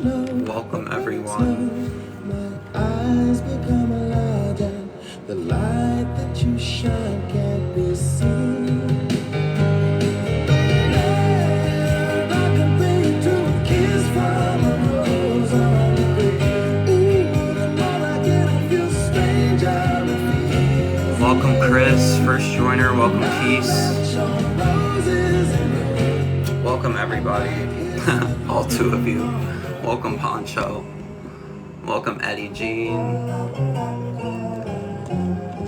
Welcome, everyone. My eyes become a light, the light that you shine can't be seen. Yeah, I can bring to a kiss from a rose on the grave. Ooh, the more I get, I feel stranger it feels. Welcome, Chris, first joiner. Welcome, Peace. Welcome, everybody. All two of you. Welcome, Poncho. Welcome, Eddie Jean.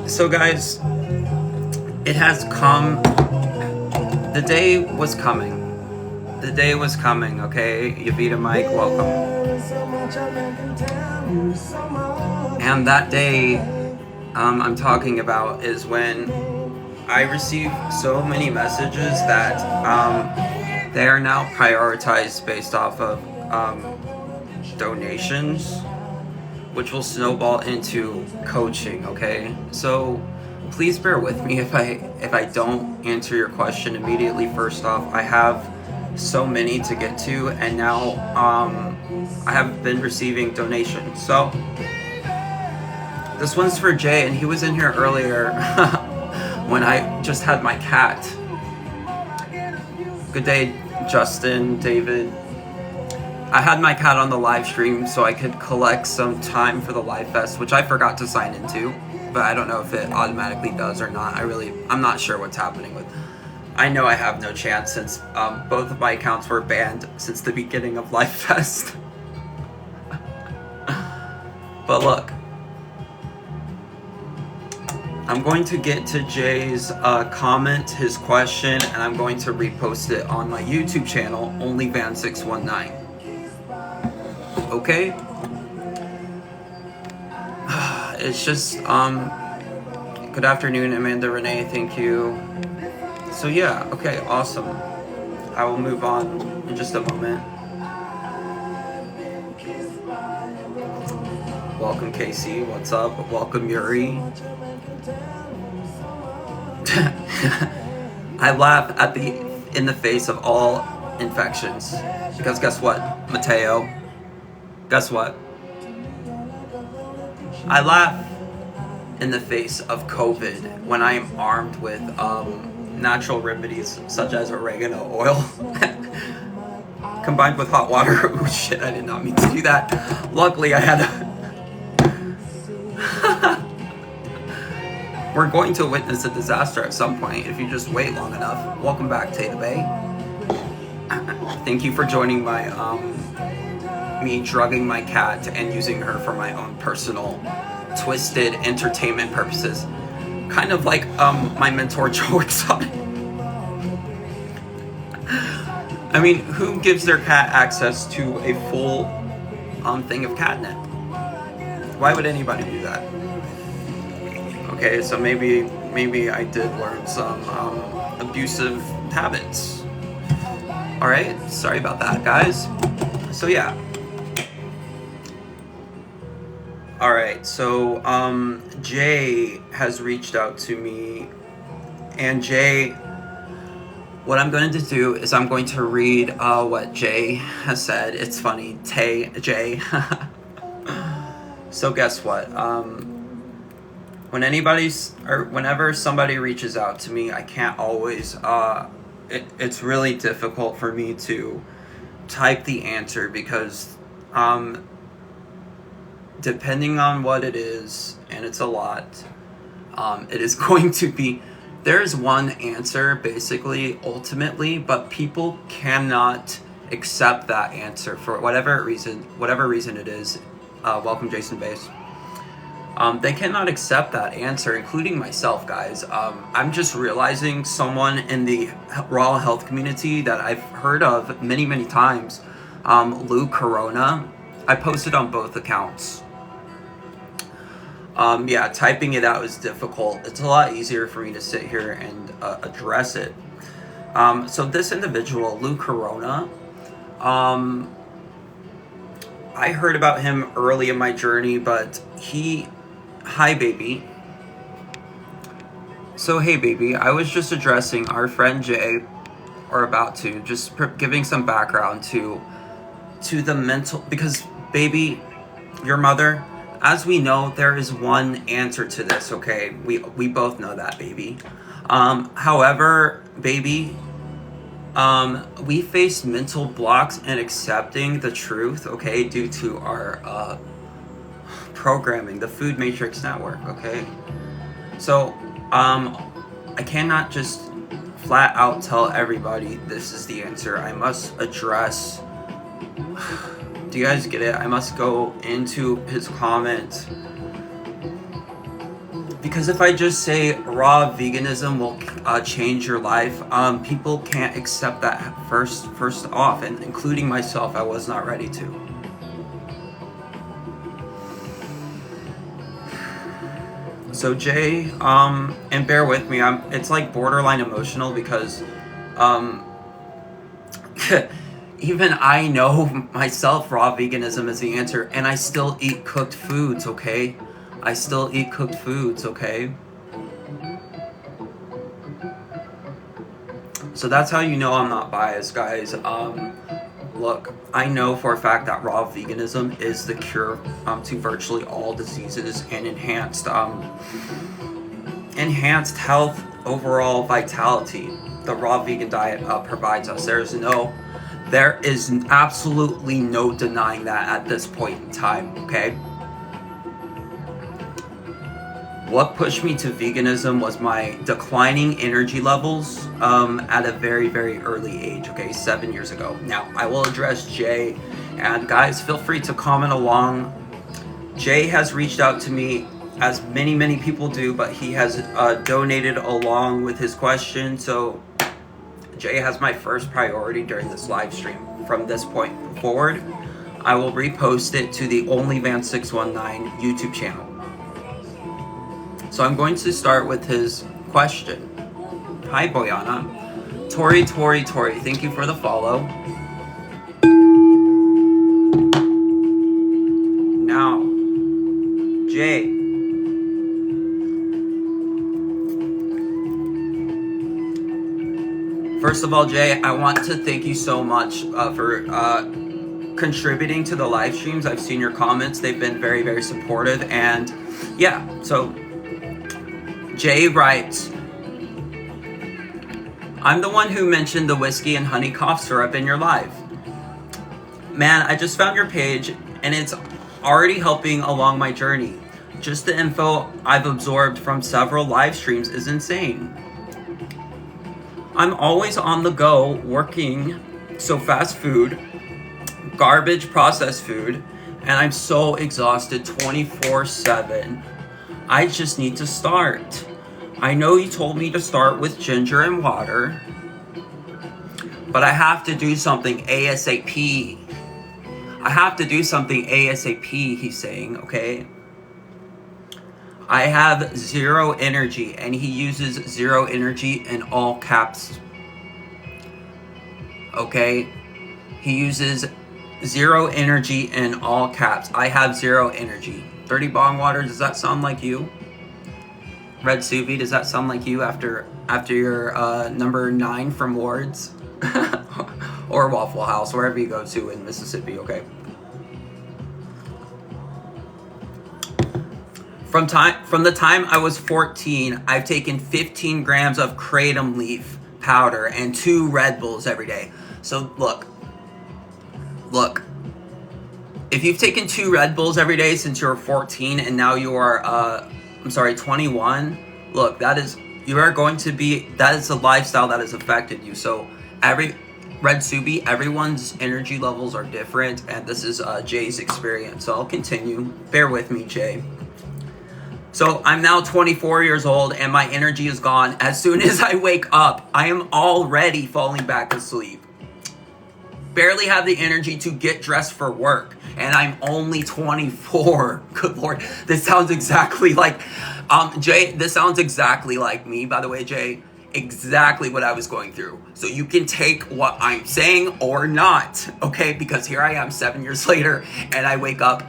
So, guys, it has come. The day was coming. The day was coming, okay? Yavita Mike, welcome. And that day I'm talking about is when I received so many messages that they are now prioritized based off of donations, which will snowball into coaching, okay? So please bear with me if I don't answer your question immediately. First off, I have so many to get to, and now I have been receiving donations. So this one's for Jay, and he was in here earlier when I just had my cat. Good day, Justin, David. I had my cat on the live stream so I could collect some time for the Live Fest, which I forgot to sign into, but I don't know if it automatically does or not. I'm not sure what's happening with. I know I have no chance since both of my accounts were banned since the beginning of Live Fest. But look, I'm going to get to Jay's comment, his question, and I'm going to repost it on my YouTube channel, OnlyVan619. Okay? It's just, good afternoon, Amanda Renee, thank you. So yeah, okay, awesome. I will move on in just a moment. Welcome, Casey, what's up? Welcome, Yuri. I laugh in the face of all infections, because guess what, Mateo? Guess what? I laugh in the face of COVID when I am armed with natural remedies such as oregano oil combined with hot water. Oh shit, I did not mean to do that. Luckily I had We're going to witness a disaster at some point if you just wait long enough. Welcome back, Tata Bay. Thank you for joining my me drugging my cat and using her for my own personal twisted entertainment purposes. Kind of like my mentor Joe Exotic. I mean, who gives their cat access to a full thing of catnip? Why would anybody do that? Okay, so maybe I did learn some abusive habits. Alright, sorry about that, guys. So yeah. Alright, so Jay has reached out to me, and Jay, what I'm going to do is I'm going to read what Jay has said. It's funny, Jay. So guess what? Whenever somebody reaches out to me, I can't always, it's really difficult for me to type the answer because depending on what it is, and it's a lot, it is going to be, there's one answer basically, ultimately, but people cannot accept that answer for whatever reason it is. Welcome, Jason Bass. They cannot accept that answer, including myself, guys. I'm just realizing someone in the raw health community that I've heard of many, many times, Lou Corona. I posted on both accounts. Yeah, typing it out is difficult. It's a lot easier for me to sit here and address it. So this individual, Lou Corona, I heard about him early in my journey, but hi baby. So hey baby, I was just addressing our friend Jay, or about to, just giving some background to to the mental, because baby, your mother, as we know, there is one answer to this, okay? We both know that, baby. However, baby, we face mental blocks in accepting the truth, okay, due to our programming, the Food Matrix Network, okay? So, I cannot just flat out tell everybody this is the answer. I must address. Do you guys get it? I must go into his comment. Because if I just say raw veganism will change your life, people can't accept that first off, and including myself, I was not ready to. So Jay, and bear with me, it's like borderline emotional because even I know myself raw veganism is the answer, and I still eat cooked foods, okay? I still eat cooked foods, okay? So that's how you know I'm not biased, guys. Look, I know for a fact that raw veganism is the cure to virtually all diseases and enhanced health, overall vitality. The raw vegan diet provides us. There is absolutely no denying that at this point in time, okay? What pushed me to veganism was my declining energy levels at a very, very early age, okay, 7 years ago. Now, I will address Jay, and guys, feel free to comment along. Jay has reached out to me, as many people do, but he has donated along with his question, so Jay has my first priority during this live stream. From this point forward, I will repost it to the OnlyVan619 YouTube channel. So I'm going to start with his question. Hi, Boyana. Tori, thank you for the follow. Now, Jay. First of all, Jay, I want to thank you so much for contributing to the live streams. I've seen your comments. They've been very, very supportive. And yeah, so Jay writes, I'm the one who mentioned the whiskey and honey cough syrup in your live. Man, I just found your page and it's already helping along my journey. Just the info I've absorbed from several live streams is insane. I'm always on the go working, so fast food, garbage processed food, and I'm so exhausted 24/7. I just need to start. I know you told me to start with ginger and water, but I have to do something ASAP. I have to do something ASAP, he's saying, okay? I have zero energy, and he uses zero energy in all caps. Okay? He uses zero energy in all caps. I have zero energy. 30 bong water, does that sound like you? Red Suvi, does that sound like you after your number 9 from Wards? Or Waffle House, wherever you go to in Mississippi, okay? From the time I was 14, I've taken 15 grams of kratom leaf powder and 2 Red Bulls every day. So look, if you've taken 2 Red Bulls every day since you were 14 and now you are, 21, look, that is a lifestyle that has affected you. So Red Subi, everyone's energy levels are different, and this is Jay's experience. So I'll continue. Bear with me, Jay. So I'm now 24 years old and my energy is gone. As soon as I wake up, I am already falling back asleep. Barely have the energy to get dressed for work. And I'm only 24. Good Lord. This sounds exactly like, Jay, this sounds exactly like me, by the way, Jay. Exactly what I was going through. So you can take what I'm saying or not, okay? Because here I am 7 years later and I wake up,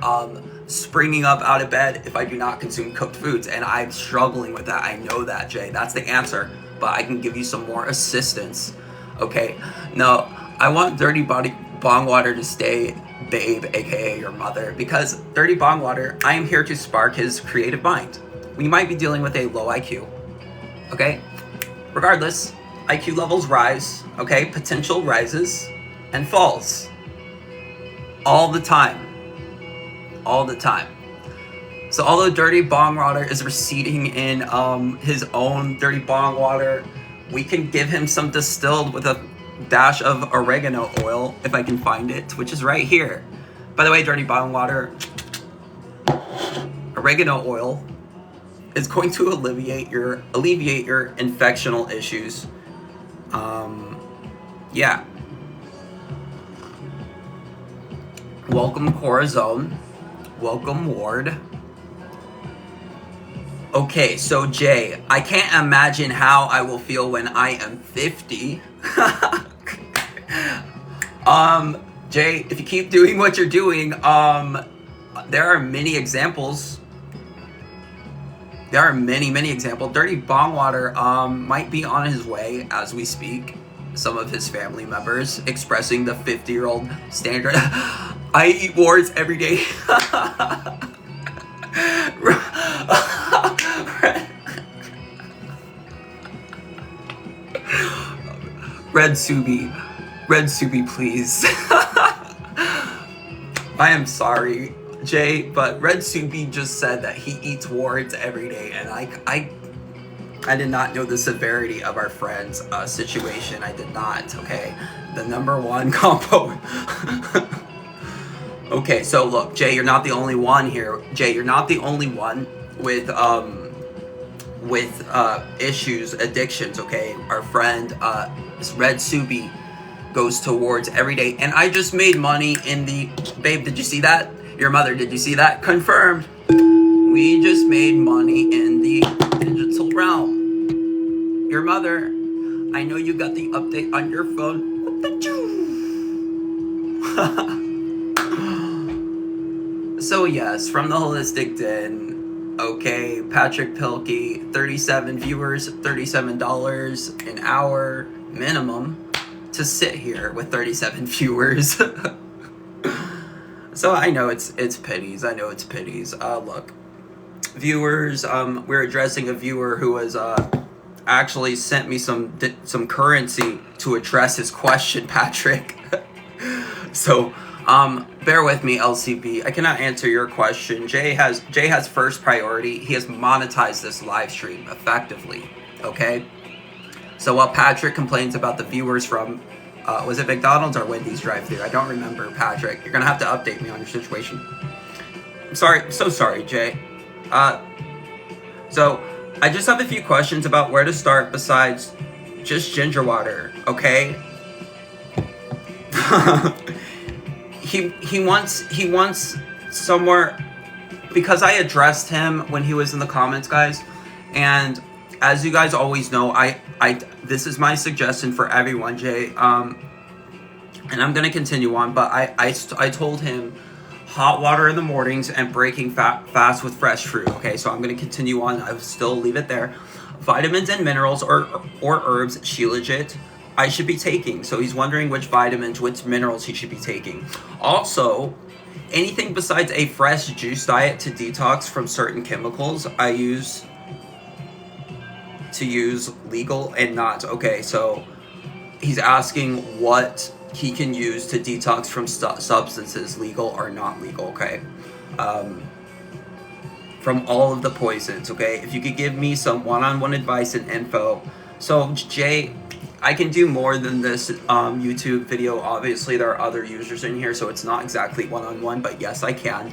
springing up out of bed if I do not consume cooked foods, and I'm struggling with that. I know that, Jay. That's the answer, but I can give you some more assistance. Okay, no, I want Dirty Bong Water to stay Babe, aka your mother, because Dirty Bong Water, I am here to spark his creative mind. We might be dealing with a low IQ, okay? Regardless, IQ levels rise, okay? Potential rises and falls. All the time. All the time. So although Dirty Bong Water is receding in his own Dirty Bong Water, we can give him some distilled with a dash of oregano oil, if I can find it, which is right here. By the way, Dirty Bong Water, oregano oil is going to alleviate your infectional issues. Yeah. Welcome Corazon. Welcome Ward. Okay, so Jay, I can't imagine how I will feel when I am 50. Jay, if you keep doing what you're doing, there are many examples. There are many examples. Dirty Bong Water might be on his way as we speak. Some of his family members expressing the 50-year-old standard. I eat wards every day. Red Subi, please. I am sorry, Jay, but Red Subi just said that he eats wards every day, and I did not know the severity of our friend's situation. I did not. Okay, the number one combo. Okay, so look, Jay, you're not the only one here. Jay, you're not the only one with issues, addictions. Okay, our friend Red Subi goes towards every day, and I just made money in the babe. Did you see that? Your mother, did you see that? Confirmed. We just made money in the digital realm. Your mother, I know you got the update on your phone. So yes, from the Holistic Den. Okay, Patrick Pilkey, 37 viewers, $37 an hour minimum to sit here with 37 viewers. So I know it's pities. I know it's pities. Look, viewers. We're addressing a viewer who has actually sent me some currency to address his question, Patrick. So bear with me, LCB. I cannot answer your question. Jay has first priority. He has monetized this live stream effectively. Okay. So while Patrick complains about the viewers from, was it McDonald's or Wendy's drive-thru? I don't remember, Patrick. You're gonna have to update me on your situation. I'm sorry, so sorry, Jay. So I just have a few questions about where to start besides just ginger water, okay? He wants somewhere, because I addressed him when he was in the comments, guys, and as you guys always know, I this is my suggestion for everyone, Jay, and I'm gonna continue on, but I told him hot water in the mornings and breaking fast with fresh fruit. Okay, so I'm gonna continue on. I'll still leave it there. Vitamins and minerals or herbs, Shilajit, I should be taking. So he's wondering which vitamins, which minerals he should be taking. Also, anything besides a fresh juice diet to detox from certain chemicals, I use legal and not. Okay, so he's asking what he can use to detox from substances, legal or not legal. Okay, from all of the poisons. Okay, if you could give me some one-on-one advice and info. So Jay, I can do more than this YouTube video. Obviously there are other users in here, so it's not exactly one-on-one, but yes, I can.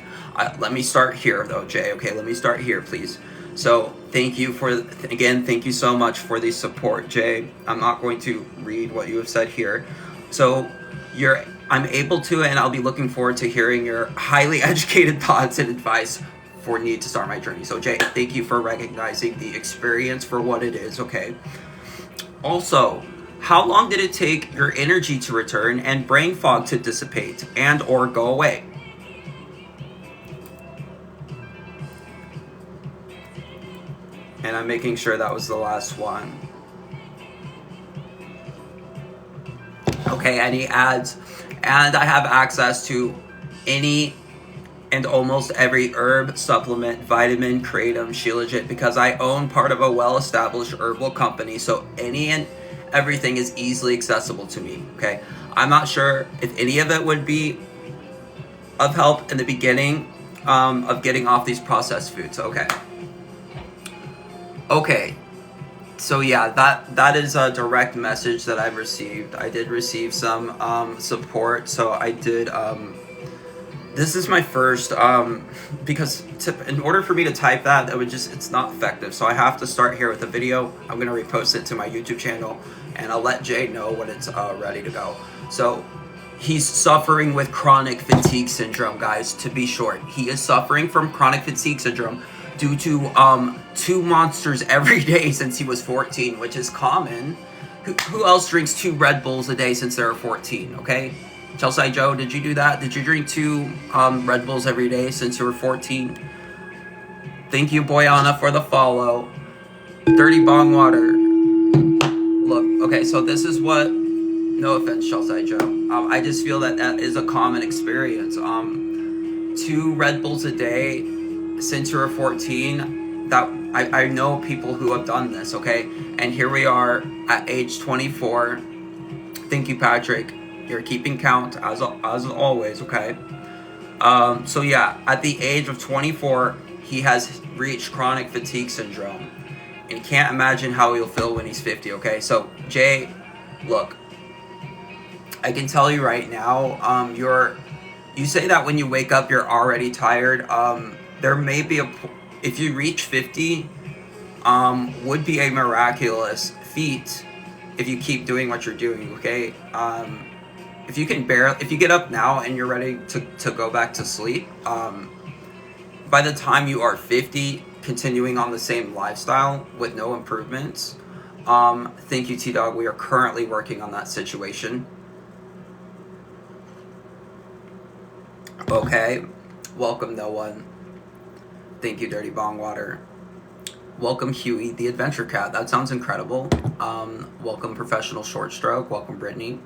Let me start here though, Jay. Okay, let me start here, please. So thank you thank you so much for the support, Jay. I'm not going to read what you have said here. So I'm able to, and I'll be looking forward to hearing your highly educated thoughts and advice for need to start my journey. So Jay, thank you for recognizing the experience for what it is, okay? Also, how long did it take your energy to return and brain fog to dissipate and or go away? And I'm making sure that was the last one. Okay, any ads? And I have access to any and almost every herb, supplement, vitamin, kratom, Shilajit, because I own part of a well-established herbal company, so any and everything is easily accessible to me, okay? I'm not sure if any of it would be of help in the beginning of getting off these processed foods, okay? Okay, so yeah, that is a direct message that I've received. I did receive some support, so I did... this is my first, because in order for me to type that, it's not effective. So I have to start here with a video. I'm going to repost it to my YouTube channel, and I'll let Jay know when it's ready to go. So he's suffering with chronic fatigue syndrome, guys, to be short. He is suffering from chronic fatigue syndrome due to 2 monsters every day since he was 14, which is common. Who else drinks 2 Red Bulls a day since they're 14, okay? Chelsea Joe, did you do that? Did you drink 2 Red Bulls every day since you were 14? Thank you, Boyana, for the follow. Dirty Bong Water. Look, okay, so this is what... No offense, Chelsea Joe. I just feel that is a common experience. 2 Red Bulls a day since you were 14. That I know people who have done this, okay? And here we are at age 24. Thank you, Patrick. You're keeping count as always, okay? So yeah, at the age of 24, he has reached chronic fatigue syndrome, and you can't imagine how he'll feel when he's 50, okay? So Jay, look, I can tell you right now, you say that when you wake up you're already tired. There may be if you reach 50, would be a miraculous feat if you keep doing what you're doing, okay? If you get up now and you're ready to go back to sleep, by the time you are 50, continuing on the same lifestyle with no improvements, thank you, T-Dog. We are currently working on that situation. Okay. Welcome, no one. Thank you, Dirty Bong Water. Welcome, Huey, the Adventure Cat. That sounds incredible. Welcome, Professional Short Stroke. Welcome, Brittany.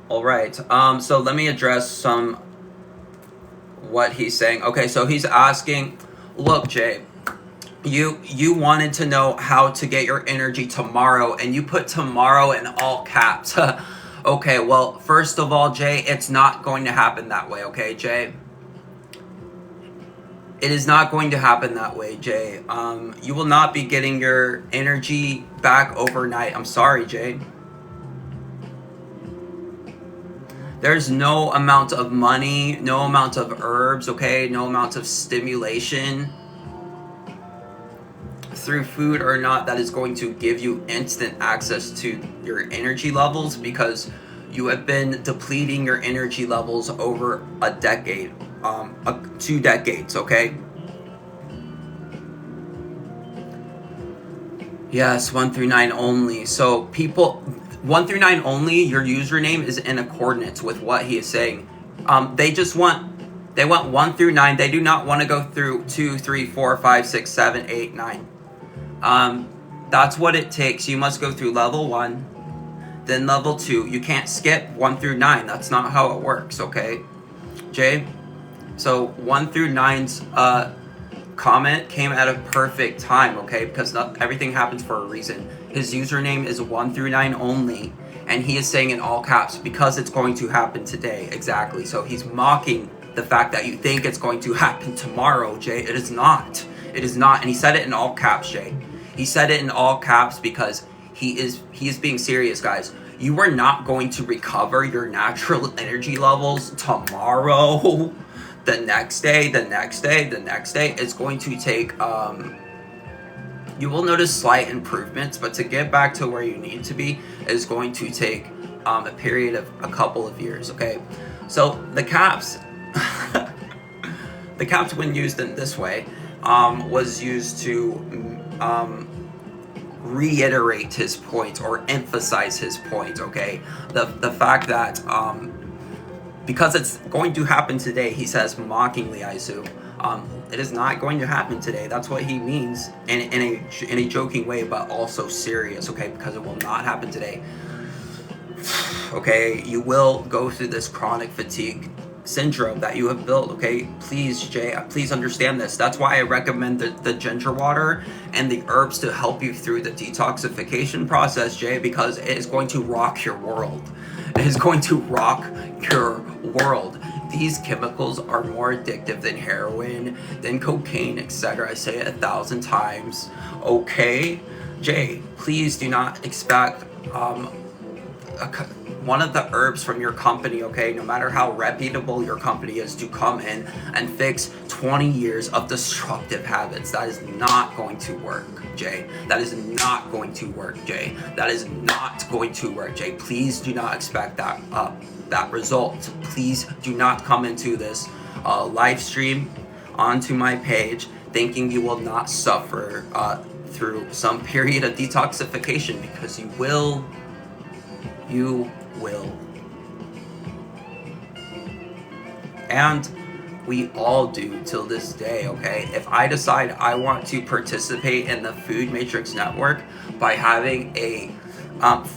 All right, so let me address what he's saying. Okay, so he's asking, look, Jay, you wanted to know how to get your energy tomorrow, and you put tomorrow in all caps. Okay, well, first of all, Jay, it's not going to happen that way, okay, Jay? It is not going to happen that way, Jay. You will not be getting your energy back overnight. I'm sorry, Jay. There's no amount of money, no amount of herbs, okay? No amount of stimulation through food or not that is going to give you instant access to your energy levels, because you have been depleting your energy levels over a decade, 2 decades, okay? Yes, 1 through 9 only. So people... 1 through 9 only, your username is in accordance with what he is saying. They want 1 through 9. They do not want to go through 2, 3, 4, 5, 6, 7, 8, 9. That's what it takes. You must go through level 1, then level 2. You can't skip 1 through 9. That's not how it works, okay? Jay? So 1 through 9's comment came at a perfect time, okay? Because everything happens for a reason. His username is 1 through 9 only, and he is saying in all caps, because it's going to happen today. Exactly. So he's mocking the fact that you think it's going to happen tomorrow, Jay. It is not. It is not. And he said it in all caps, Jay. He said it in all caps because he is being serious, guys. You are not going to recover your natural energy levels tomorrow, the next day, the next day, the next day. It's going to take... you will notice slight improvements, but to get back to where you need to be is going to take a period of a couple of years, okay? So the caps, when used in this way, was used to reiterate his point or emphasize his point, okay? The fact that because it's going to happen today, he says mockingly, I assume. It is not going to happen today. That's what he means in a joking way, but also serious, okay? Because it will not happen today. Okay, you will go through this chronic fatigue syndrome that you have built, okay? Please, Jay, please understand this. That's why I recommend the ginger water and the herbs to help you through the detoxification process, Jay, because it is going to rock your world. It is going to rock your world. These chemicals are more addictive than heroin, than cocaine, etc. I say it 1,000 times, okay? Jay, please do not expect one of the herbs from your company, okay, no matter how reputable your company is, to come in and fix 20 years of destructive habits. That is not going to work, Jay. That is not going to work, Jay. That is not going to work, Jay. Please do not expect that result. Please do not come into this live stream onto my page thinking you will not suffer through some period of detoxification, because you will. You will. And we all do till this day, okay? If I decide I want to participate in the Food Matrix Network by having a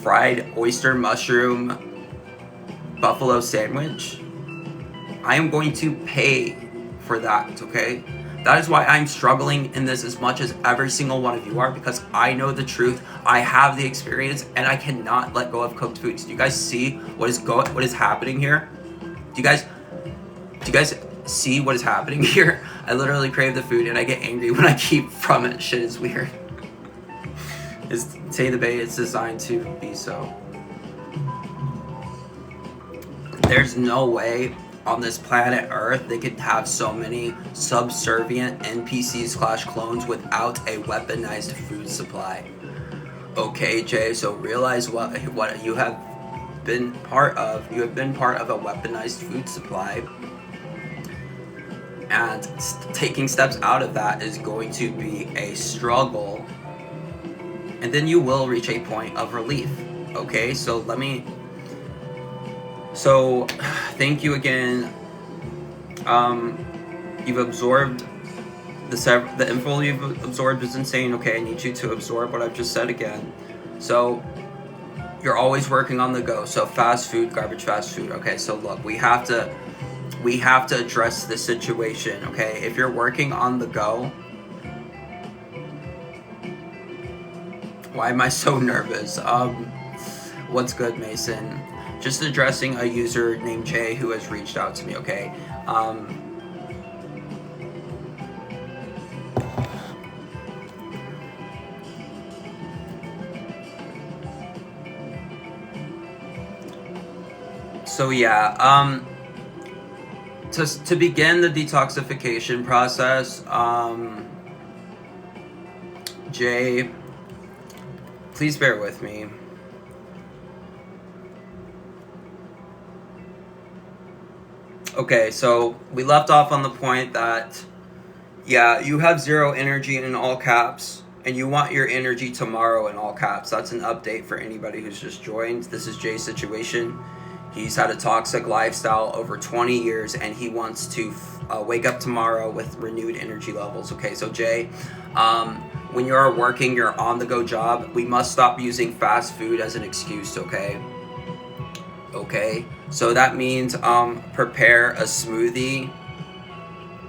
fried oyster mushroom buffalo sandwich, I am going to pay for that, okay? That is why I'm struggling in this as much as every single one of you are, because I know the truth, I have the experience, and I cannot let go of cooked foods. Do you guys see what is happening here? Do you guys see what is happening here? I literally crave the food and I get angry when I keep from it. Shit is weird. Say the bait, it's designed to be so. There's no way on this planet Earth they could have so many subservient NPCs/clones without a weaponized food supply. Okay, Jay, so realize what you have been part of. You have been part of a weaponized food supply, and taking steps out of that is going to be a struggle, and then you will reach a point of relief. Okay, so thank you again. You've absorbed the info you've absorbed is insane. Okay, I need you to absorb what I've just said again. So you're always working on the go. So fast food, garbage fast food. Okay, so look, we have to address the situation. Okay, if you're working on the go, why am I so nervous? What's good, Mason? Just addressing a user named Jay who has reached out to me, okay? So yeah, to begin the detoxification process, Jay, please bear with me. Okay, so we left off on the point that, yeah, you have zero energy in all caps, and you want your energy tomorrow in all caps. That's an update for anybody who's just joined. This is Jay's situation. He's had a toxic lifestyle over 20 years, and he wants to wake up tomorrow with renewed energy levels. Okay, so Jay, when you're working your on-the-go job, we must stop using fast food as an excuse, okay? Okay, so that means prepare a smoothie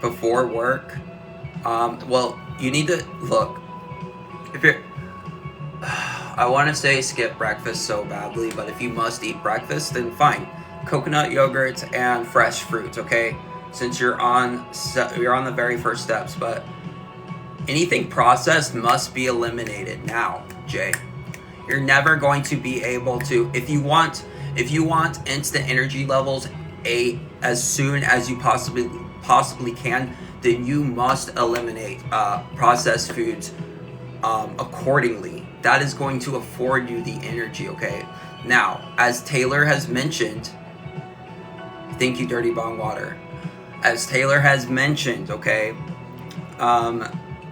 before work. Well, you need to look. If you're, I want to say skip breakfast so badly, but if you must eat breakfast, then fine. Coconut yogurt and fresh fruit, okay? Since you're on the very first steps, but anything processed must be eliminated now, Jay. You're never going to be able to, if you want instant energy levels as soon as you possibly can, then you must eliminate processed foods accordingly. That is going to afford you the energy, okay? Now, as Taylor has mentioned, thank you, Dirty Bong Water. As Taylor has mentioned, okay,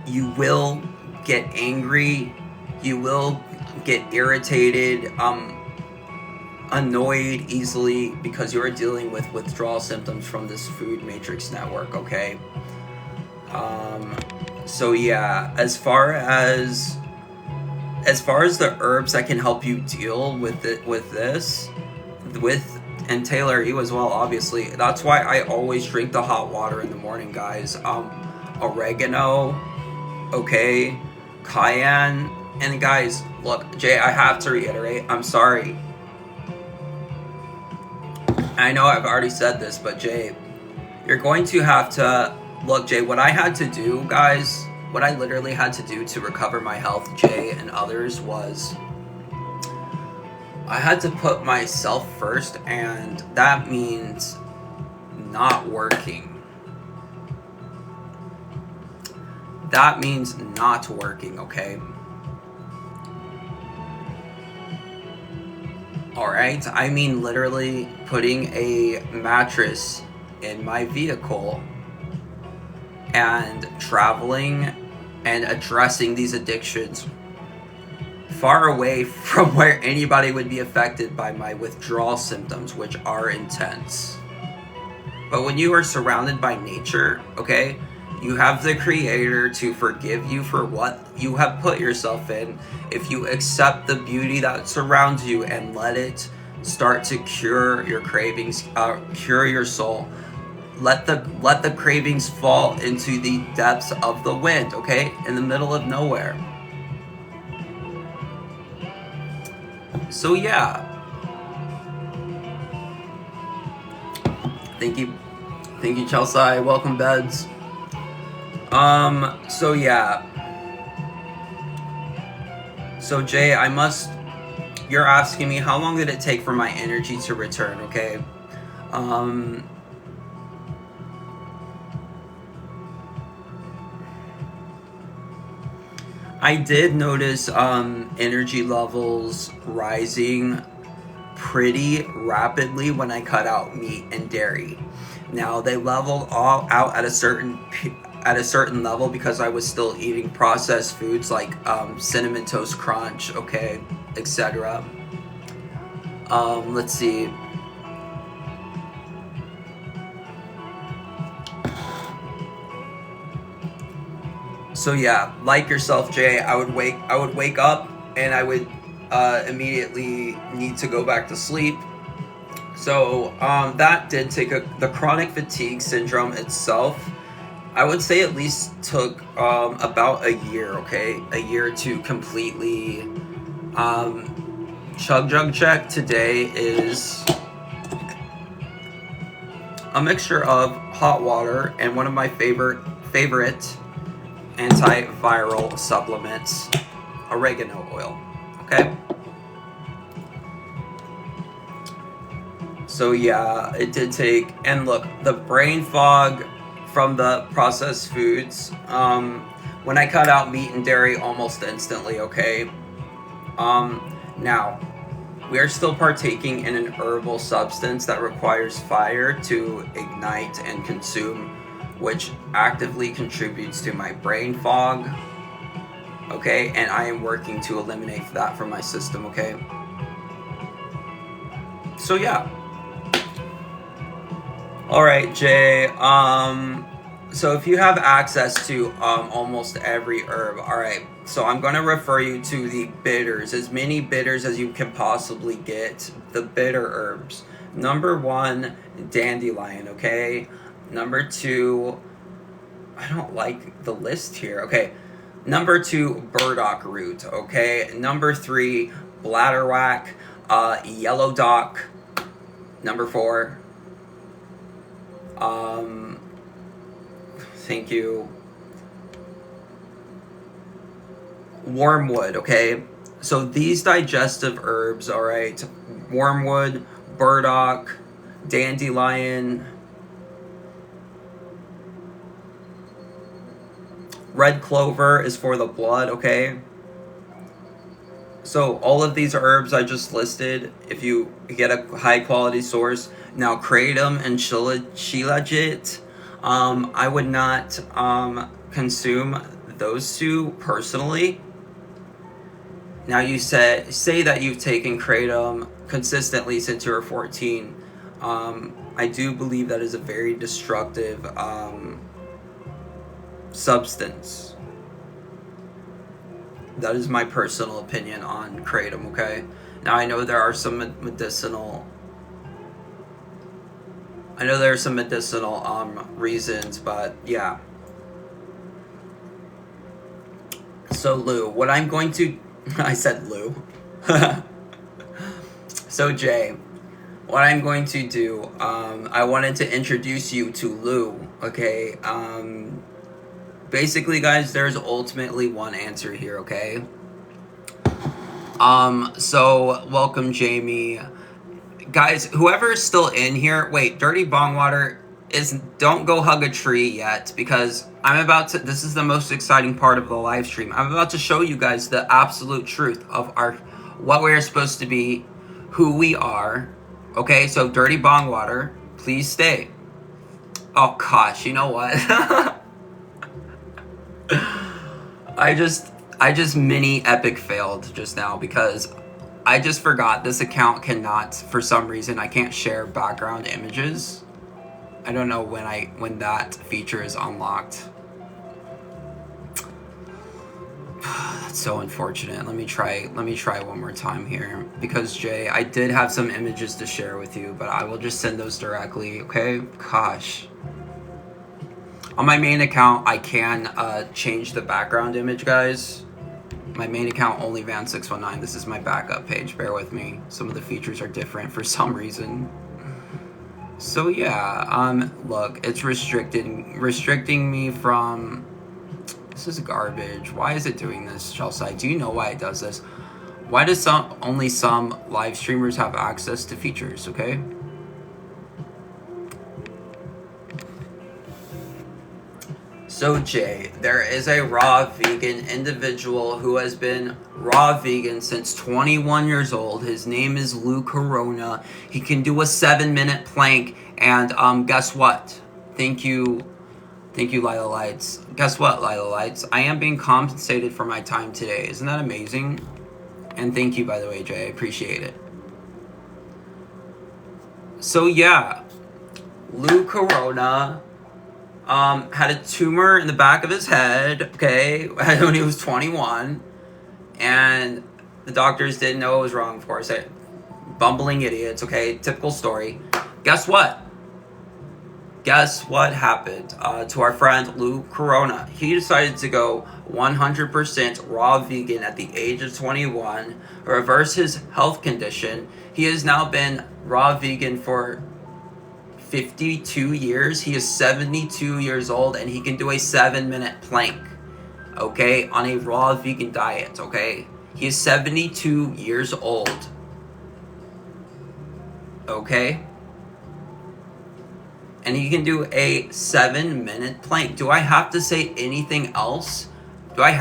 you will get angry, you will get irritated, annoyed easily because you're dealing with withdrawal symptoms from this Food Matrix Network, okay? So yeah, as far as the herbs that can help you deal with this, with And Taylor, you as well, obviously. That's why I always drink the hot water in the morning, guys. Oregano, okay, cayenne, and guys, look, Jay, I have to reiterate, I'm sorry. I know I've already said this, but Jay, you're going to have to, look, Jay, what I had to do, guys, what I literally had to do to recover my health, Jay, and others was, I had to put myself first, and that means not working. That means not working, okay? Alright? I mean literally putting a mattress in my vehicle and traveling and addressing these addictions far away from where anybody would be affected by my withdrawal symptoms, which are intense. But when you are surrounded by nature, okay, you have the Creator to forgive you for what you have put yourself in. If you accept the beauty that surrounds you and let it start to cure your cravings, cure your soul. Let the cravings fall into the depths of the wind, okay, in the middle of nowhere. So yeah, thank you, Chelsea. Welcome, Beds. So yeah. So Jay, you're asking me how long did it take for my energy to return, okay? I did notice energy levels rising pretty rapidly when I cut out meat and dairy. Now they leveled all out at a certain level because I was still eating processed foods like Cinnamon Toast Crunch, okay, etc. Let's see. So yeah, like yourself, Jay, I would wake up and I would immediately need to go back to sleep. So that did take the chronic fatigue syndrome itself, I would say at least took about a year, okay? A year to completely Chug Jug Check today is a mixture of hot water and one of my favorite antiviral supplements, oregano oil, okay? So yeah, it did take, and look, the brain fog from the processed foods, when I cut out meat and dairy almost instantly, okay? Now, we are still partaking in an herbal substance that requires fire to ignite and consume, which actively contributes to my brain fog, okay? And I am working to eliminate that from my system, okay? So yeah. Alright, Jay, so if you have access to almost every herb, alright, so I'm going to refer you to the bitters, as many bitters as you can possibly get, the bitter herbs. Number 1, dandelion, okay? Number 2, I don't like the list here, okay? Number 2, burdock root, okay? Number 3, bladderwhack, yellow dock. Number 4, thank you, wormwood, okay? So these digestive herbs, all right, wormwood, burdock, dandelion, red clover is for the blood, okay? So all of these herbs I just listed, if you get a high quality source. Now kratom and shilajit, I would not consume those two personally. Now you say that you've taken kratom consistently since you were 14. I do believe that is a very destructive substance. That is my personal opinion on kratom, okay? Now I know there are some medicinal I know there are some medicinal reasons, but yeah. So Lou, what I'm going to I said Lou. So Jay, what I'm going to do, I wanted to introduce you to Lou, okay? Basically, guys, there's ultimately one answer here, okay? So welcome, Jamie. Guys, whoever's still in here, wait, Dirty Bong Water don't go hug a tree yet, because I'm about to, this is the most exciting part of the live stream. I'm about to show you guys the absolute truth of what we're supposed to be, who we are. Okay, so Dirty Bong Water, please stay. Oh gosh, you know what? I just mini epic failed just now because I just forgot this account cannot, for some reason, I can't share background images. I don't know when that feature is unlocked. That's so unfortunate. Let me try one more time here, because Jay, I did have some images to share with you, but I will just send those directly, okay? Gosh. On my main account, I can change the background image, guys. My main account, OnlyVan619. This is my backup page. Bear with me. Some of the features are different for some reason. So yeah, look, it's restricting me from. This is garbage. Why is it doing this, Chelsea? Do you know why it does this? Why does only some live streamers have access to features? Okay. So Jay, there is a raw vegan individual who has been raw vegan since 21 years old. His name is Lou Corona. He can do a 7-minute plank, and guess what? Thank you, Lila Lights. Guess what, Lila Lights? I am being compensated for my time today. Isn't that amazing? And thank you, by the way, Jay. I appreciate it. So yeah, Lou Corona had a tumor in the back of his head, okay, when he was 21, and the doctors didn't know it was wrong, of course. Bumbling idiots, okay, typical story. Guess what? Guess what happened to our friend Lou Corona? He decided to go 100% raw vegan at the age of 21, reverse his health condition. He has now been raw vegan for 52 years. He is 72 years old, and he can do a 7-minute plank, okay, on a raw vegan diet, okay? He is 72 years old, okay? And he can do a 7-minute plank. Do I have to say anything else? Do I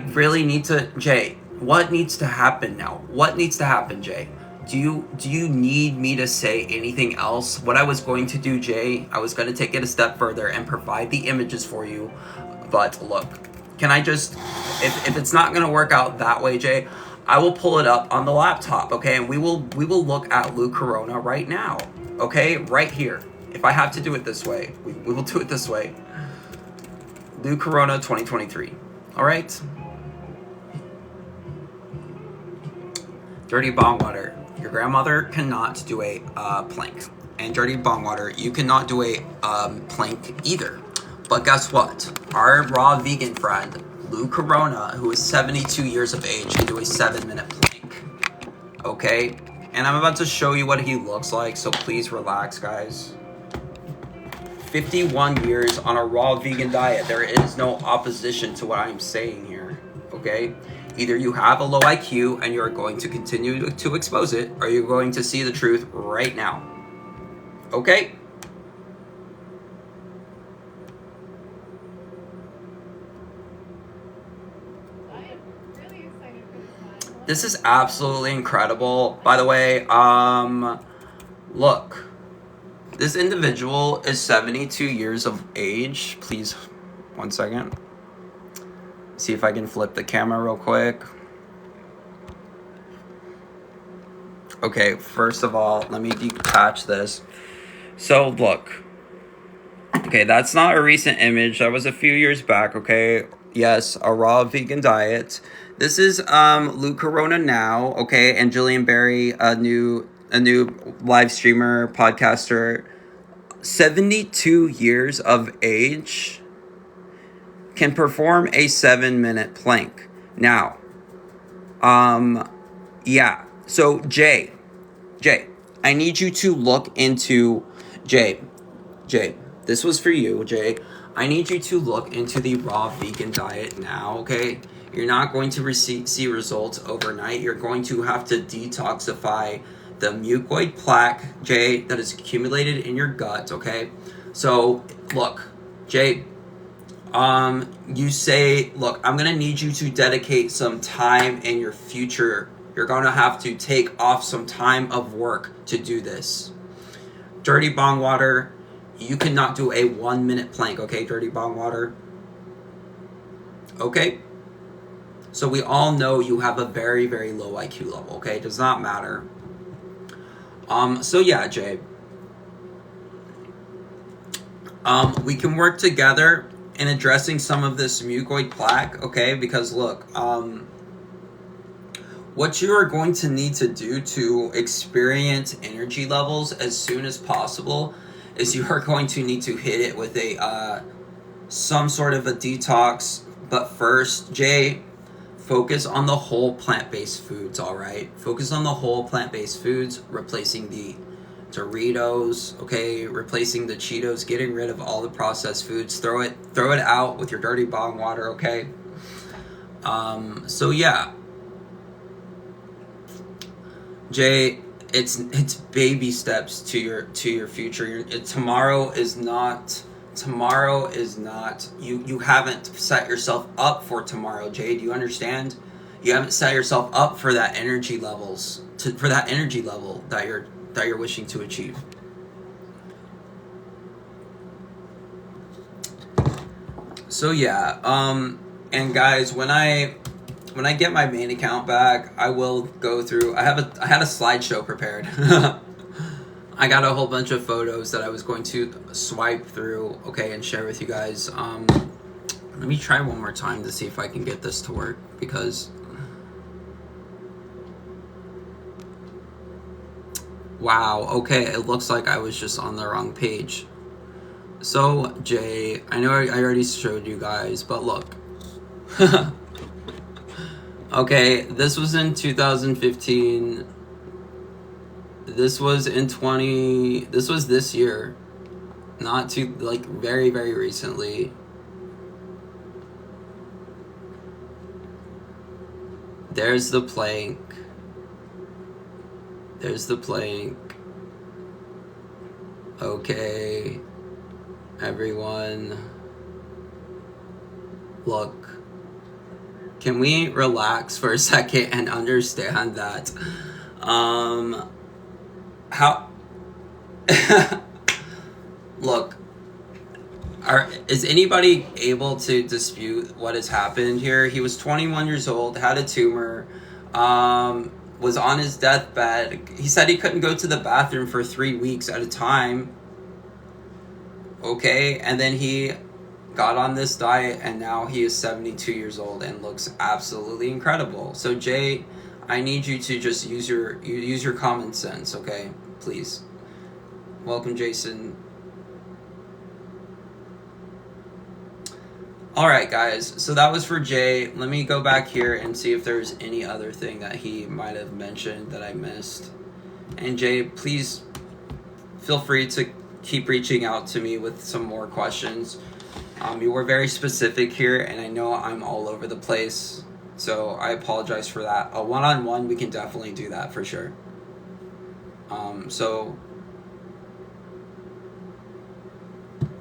really need to, Jay, what needs to happen now? What needs to happen, Jay? Do you need me to say anything else? What I was going to do, Jay, I was going to take it a step further and provide the images for you. But look, can I just, if it's not going to work out that way, Jay, I will pull it up on the laptop, okay? And we will look at Lou Corona right now, okay? Right here. If I have to do it this way, we will do it this way. Lou Corona 2023. All right? Dirty Bong Water. Your grandmother cannot do a plank. And Dirty Bong Water, you cannot do a plank either. But guess what? Our raw vegan friend, Lou Corona, who is 72 years of age, can do a 7-minute plank. Okay? And I'm about to show you what he looks like, so please relax, guys. 51 years on a raw vegan diet. There is no opposition to what I'm saying here. Okay? Either you have a low IQ and you're going to continue to expose it, or you're going to see the truth right now. Okay? I am really excited for this one. This is absolutely incredible. By the way, look. This individual is 72 years of age. Please, 1 second. See if I can flip the camera real quick. Okay, first of all, let me detach this. So, look. Okay, that's not a recent image. That was a few years back, okay? Yes, a raw vegan diet. This is Lou Corona now, okay? And Jillian Berry, a new a new live streamer, podcaster, 72 years of age, can perform a 7-minute plank. Now, yeah. So Jay, I need you to look into Jay. This was for you, Jay. I need you to look into the raw vegan diet now, okay? You're not going to see results overnight. You're going to have to detoxify the mucoid plaque, Jay, that is accumulated in your gut, okay? So, look, Jay, you say, look, I'm gonna need you to dedicate some time in your future. You're gonna have to take off some time of work to do this. Dirty Bong Water, you cannot do a 1-minute plank, okay, Dirty Bong Water? Okay? So we all know you have a very, very low IQ level, okay? It does not matter. So yeah, Jay. We can work together in addressing some of this mucoid plaque, okay? Because look, what you are going to need to do to experience energy levels as soon as possible is you are going to need to hit it with a some sort of a detox. But first, Jay, focus on the whole plant-based foods, all right? Focus on the whole plant-based foods, replacing the Doritos, okay? Replacing the Cheetos, getting rid of all the processed foods. Throw it out with your Dirty Bong Water, okay? So yeah. Jay, it's baby steps to your future. Tomorrow is not you haven't set yourself up for tomorrow, Jay. Do you understand? You haven't set yourself up for that energy level that you're wishing to achieve. So yeah, and guys, when I get my main account back, I will go through. I had a slideshow prepared. I got a whole bunch of photos that I was going to swipe through, okay, and share with you guys. Let me try one more time to see if I can get this to work, because wow, okay, it looks like I was just on the wrong page. So, Jay, I know I already showed you guys, but look. Okay, this was in 2015. This was this year. Not too, like, very, very recently. There's the plank. Okay. Everyone. Look. Can we relax for a second and understand that? How... Look. Is anybody able to dispute what has happened here? He was 21 years old, had a tumor, was on his deathbed. He said he couldn't go to the bathroom for 3 weeks at a time. Okay, and then he got on this diet, and now he is 72 years old and looks absolutely incredible. So Jay, I need you to just use your common sense, okay? Please. Welcome, Jason. Alright, guys, so that was for Jay. Let me go back here and see if there's any other thing that he might have mentioned that I missed. And Jay, please feel free to keep reaching out to me with some more questions. You were very specific here, and I know I'm all over the place, so I apologize for that. A one-on-one, we can definitely do that for sure. So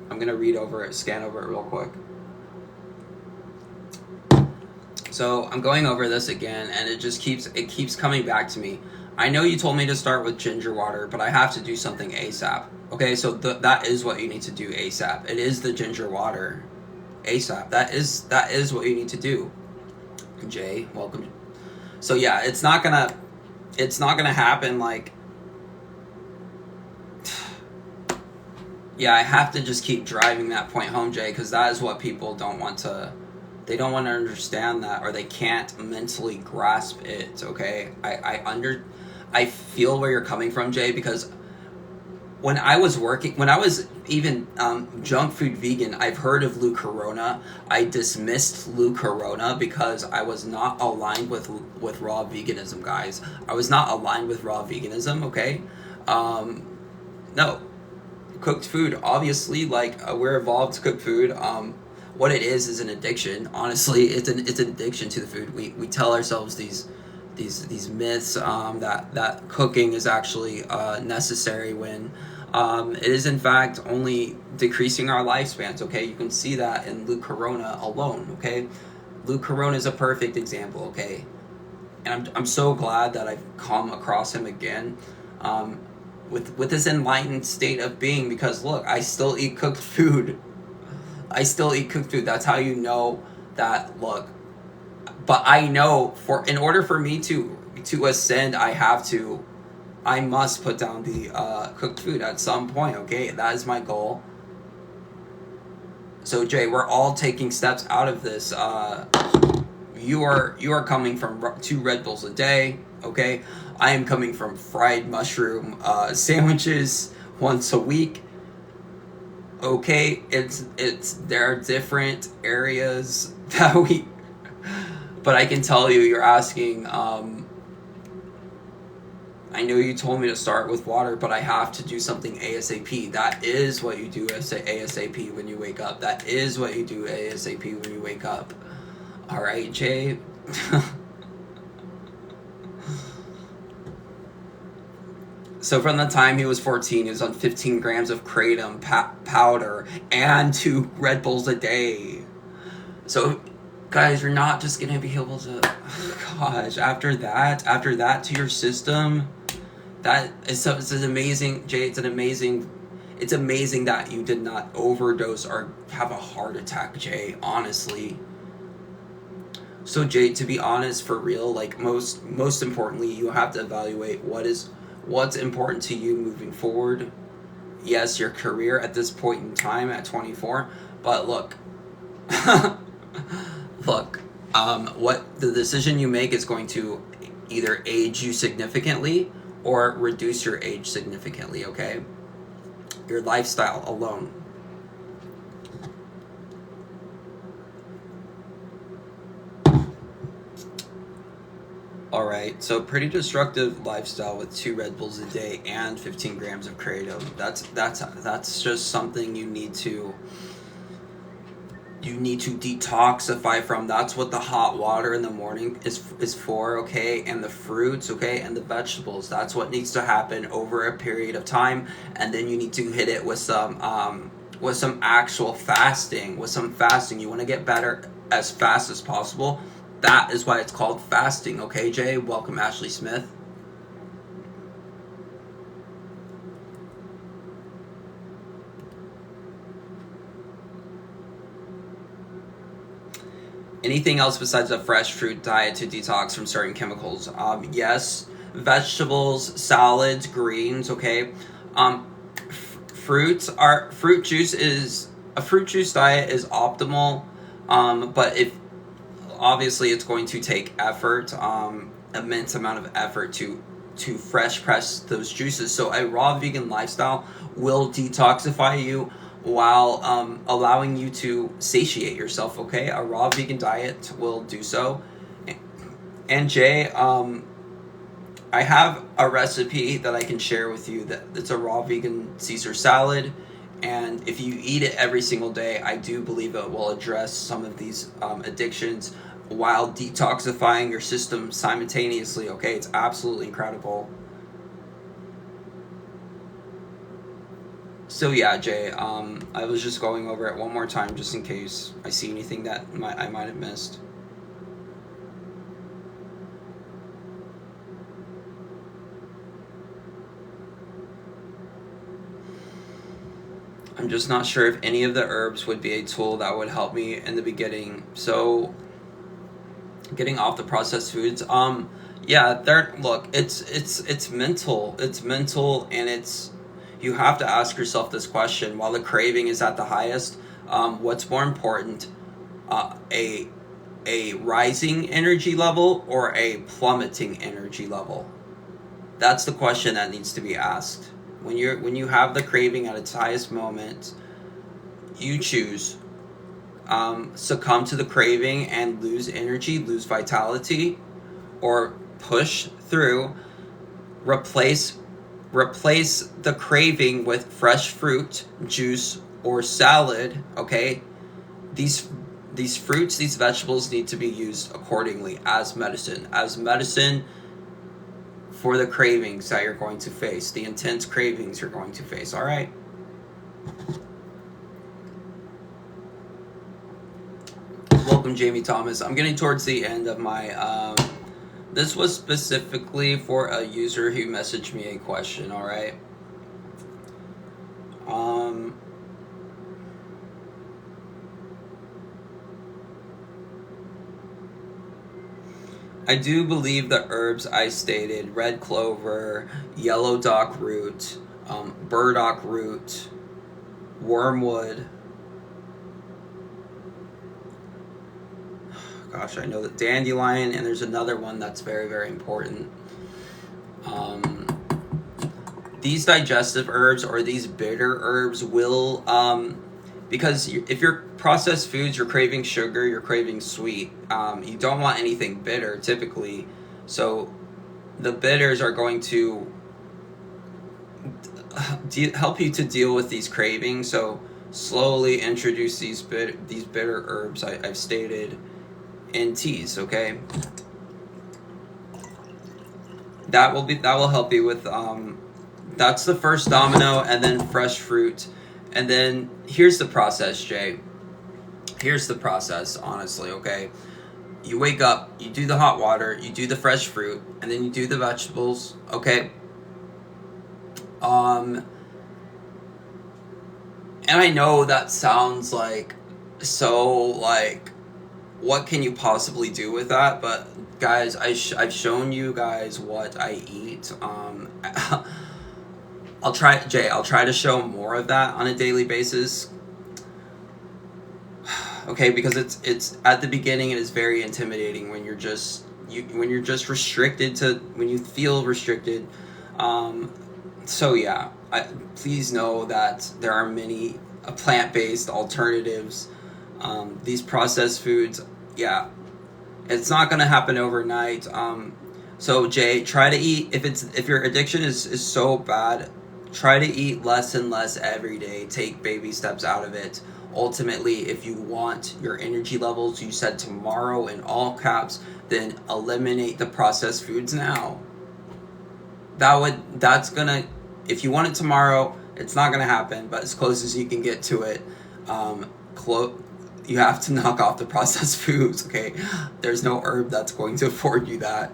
I'm gonna scan over it real quick. So I'm going over this again, and it keeps coming back to me. I know you told me to start with ginger water, but I have to do something ASAP. Okay, so that is what you need to do ASAP. It is the ginger water ASAP. That is what you need to do. Jay, welcome. So yeah, it's not gonna happen like. Yeah, I have to just keep driving that point home, Jay, because that is what people don't want to. They don't want to I feel where you're coming from, Jay, because when I was even junk food vegan, I've heard of Lou Corona. I dismissed Lou Corona because I was not aligned with raw veganism, guys. I was not aligned with raw veganism. Okay, no, cooked food. Obviously, like we're evolved to cook food. What it is an addiction. Honestly, it's an addiction to the food. We tell ourselves these myths that cooking is actually necessary when it is in fact only decreasing our lifespans. Okay, you can see that in Lou Corona alone. Okay, Lou Corona is a perfect example. Okay, and I'm so glad that I've come across him again. With this enlightened state of being, because look, I still eat cooked food. I still eat cooked food. That's how you know that. Look, but I know in order for me to ascend, I must put down the cooked food at some point. Okay, that is my goal. So Jay, we're all taking steps out of this. You are coming from 2 Red Bulls a day. Okay, I am coming from fried mushroom sandwiches once a week. Okay, there are different areas that we, but I can tell you, you're asking. I know you told me to start with water, but I have to do something ASAP. That is what you do ASAP when you wake up. That is what you do ASAP when you wake up. All right, Jay. So from the time he was 14, he was on 15 grams of kratom powder and 2 Red Bulls a day. So, guys, you're not just gonna be able to. Gosh, after that to your system, it's an amazing, Jay. It's amazing that you did not overdose or have a heart attack, Jay. Honestly. So, Jay, to be honest, for real, like most importantly, you have to evaluate what's important to you moving forward. Yes, your career at this point in time at 24, but look, what the decision you make is going to either age you significantly or reduce your age significantly, okay? Your lifestyle alone. Alright, so pretty destructive lifestyle with 2 Red Bulls a day and 15 grams of kratom. That's just something you need to detoxify from. That's what the hot water in the morning is for, okay? And the fruits, okay? And the vegetables. That's what needs to happen over a period of time, and then you need to hit it with some actual fasting. With some fasting, you want to get better as fast as possible. That is why it's called fasting, okay, Jay? Welcome, Ashley Smith. Anything else besides a fresh fruit diet to detox from certain chemicals? Yes, vegetables, salads, greens, okay? Fruit juice diet is optimal, but if obviously it's going to take effort, immense amount of effort to fresh press those juices. So a raw vegan lifestyle will detoxify you while allowing you to satiate yourself, okay? A raw vegan diet will do so. And Jay, I have a recipe that I can share with you that's a raw vegan Caesar salad. And if you eat it every single day, I do believe it will address some of these addictions while detoxifying your system simultaneously, okay? It's absolutely incredible. So yeah, Jay, I was just going over it one more time just in case I see anything that I might have missed. I'm just not sure if any of the herbs would be a tool that would help me in the beginning. So, getting off the processed foods. Yeah, look, it's mental. It's mental, and you have to ask yourself this question while the craving is at the highest. What's more important, a rising energy level or a plummeting energy level? That's the question that needs to be asked. When you have the craving at its highest moment, you choose succumb to the craving and lose energy, lose vitality, or push through, replace the craving with fresh fruit, juice, or salad, okay? These fruits, these vegetables need to be used accordingly as medicine for the cravings that you're going to face, the intense cravings you're going to face, all right? Welcome, Jamie Thomas. I'm getting towards the end of my, this was specifically for a user who messaged me a question, all right? I do believe the herbs I stated, red clover, yellow dock root, burdock root, wormwood. Gosh, I know that dandelion, and there's another one that's very, very important. These digestive herbs or these bitter herbs will, because if you're processed foods, you're craving sugar, you're craving sweet. You don't want anything bitter typically, so the bitters are going to help you to deal with these cravings. So slowly introduce these bitter herbs I've stated in teas. Okay, that will help you with that's the first domino, and then fresh fruit. And then here's the process, Jay. Here's the process, honestly, okay? You wake up, you do the hot water, you do the fresh fruit, and then you do the vegetables, okay? And I know that sounds like so, like, what can you possibly do with that? But guys, I've shown you guys what I eat. I'll try to show more of that on a daily basis. Okay, because it's at the beginning it is very intimidating when you're just restricted to, when you feel restricted. So yeah, please know that there are many plant-based alternatives. These processed foods, yeah, it's not gonna happen overnight. So Jay, try to eat, if your addiction is so bad, try to eat less and less every day. Take baby steps out of it. Ultimately, if you want your energy levels, you said tomorrow in all caps, then eliminate the processed foods now. That's gonna, if you want it tomorrow, it's not gonna happen, but as close as you can get to it, you have to knock off the processed foods, okay? There's no herb that's going to afford you that.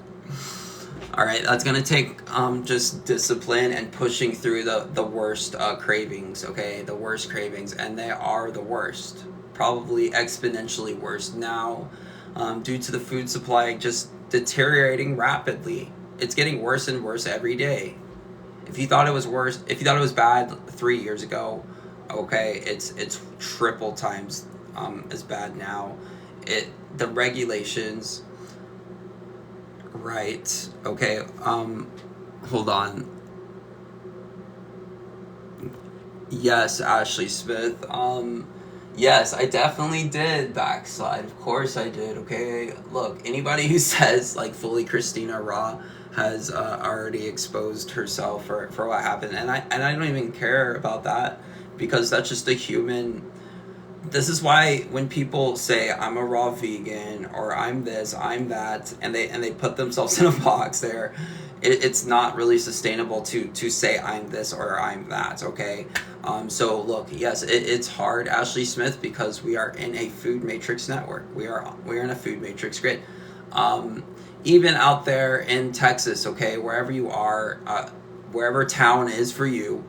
All right, that's gonna take just discipline and pushing through the worst cravings, okay? The worst cravings, and they are the worst, probably exponentially worse now, due to the food supply just deteriorating rapidly. It's getting worse and worse every day. If you thought it was bad 3 years ago, okay, it's triple times as bad now. The regulations. Right. Okay. Hold on. Yes, Ashley Smith. Yes, I definitely did backslide. Of course I did. Okay. Look, anybody who says like fully Christina Raw has already exposed herself for what happened, and I don't even care about that, because that's just a human. This is why when people say I'm a raw vegan or I'm this, I'm that, and they put themselves in a box there, it's not really sustainable to say I'm this or I'm that, okay? So look, yes, it's hard, Ashley Smith, because we are in a food matrix network. We're in a food matrix grid. Even out there in Texas, okay, wherever you are, wherever town is for you,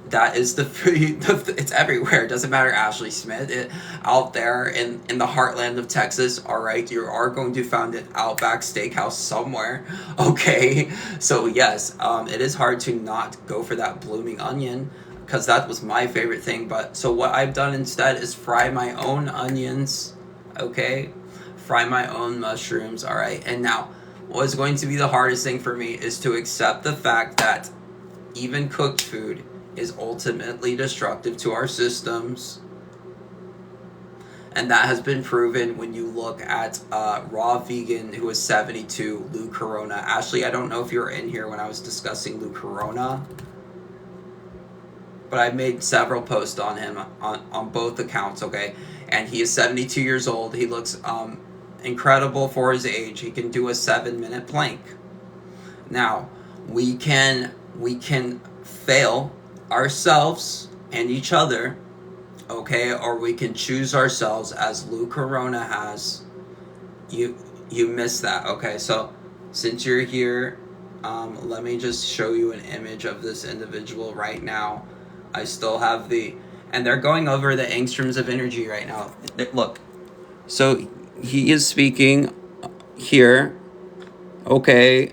that is the food. It's everywhere. It doesn't matter, Ashley Smith. Out there in the heartland of Texas, all right, you are going to find an Outback Steakhouse somewhere. Okay, so yes, it is hard to not go for that blooming onion, because that was my favorite thing. But so what I've done instead is fry my own onions. Okay, fry my own mushrooms. All right, and now what is going to be the hardest thing for me is to accept the fact that even cooked food is ultimately destructive to our systems. And that has been proven when you look at Raw Vegan, who is 72, Lou Corona. Ashley, I don't know if you were in here when I was discussing Lou Corona, but I made several posts on him on both accounts, okay? And he is 72 years old. He looks incredible for his age. He can do a 7-minute plank. Now, we can fail ourselves and each other, okay, or we can choose ourselves as Lou Corona has. You missed that, okay? So since you're here, let me just show you an image of this individual right now. I still have and they're going over the angstroms of energy right now. Look, so he is speaking here. Okay,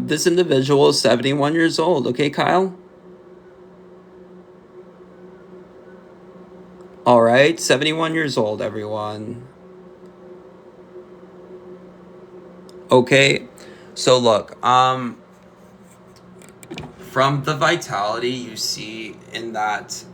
this individual is 71 years old. Okay, Kyle? All right, 71 years old, everyone. Okay, so look, from the vitality you see in that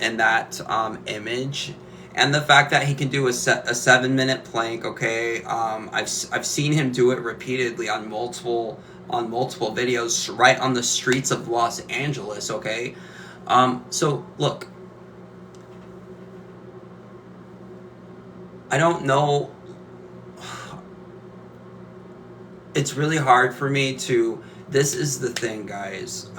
image, and the fact that he can do a 7-minute plank, okay, I've seen him do it repeatedly on multiple videos right on the streets of Los Angeles, okay. So look, I don't know. It's really hard for me to. This is the thing, guys.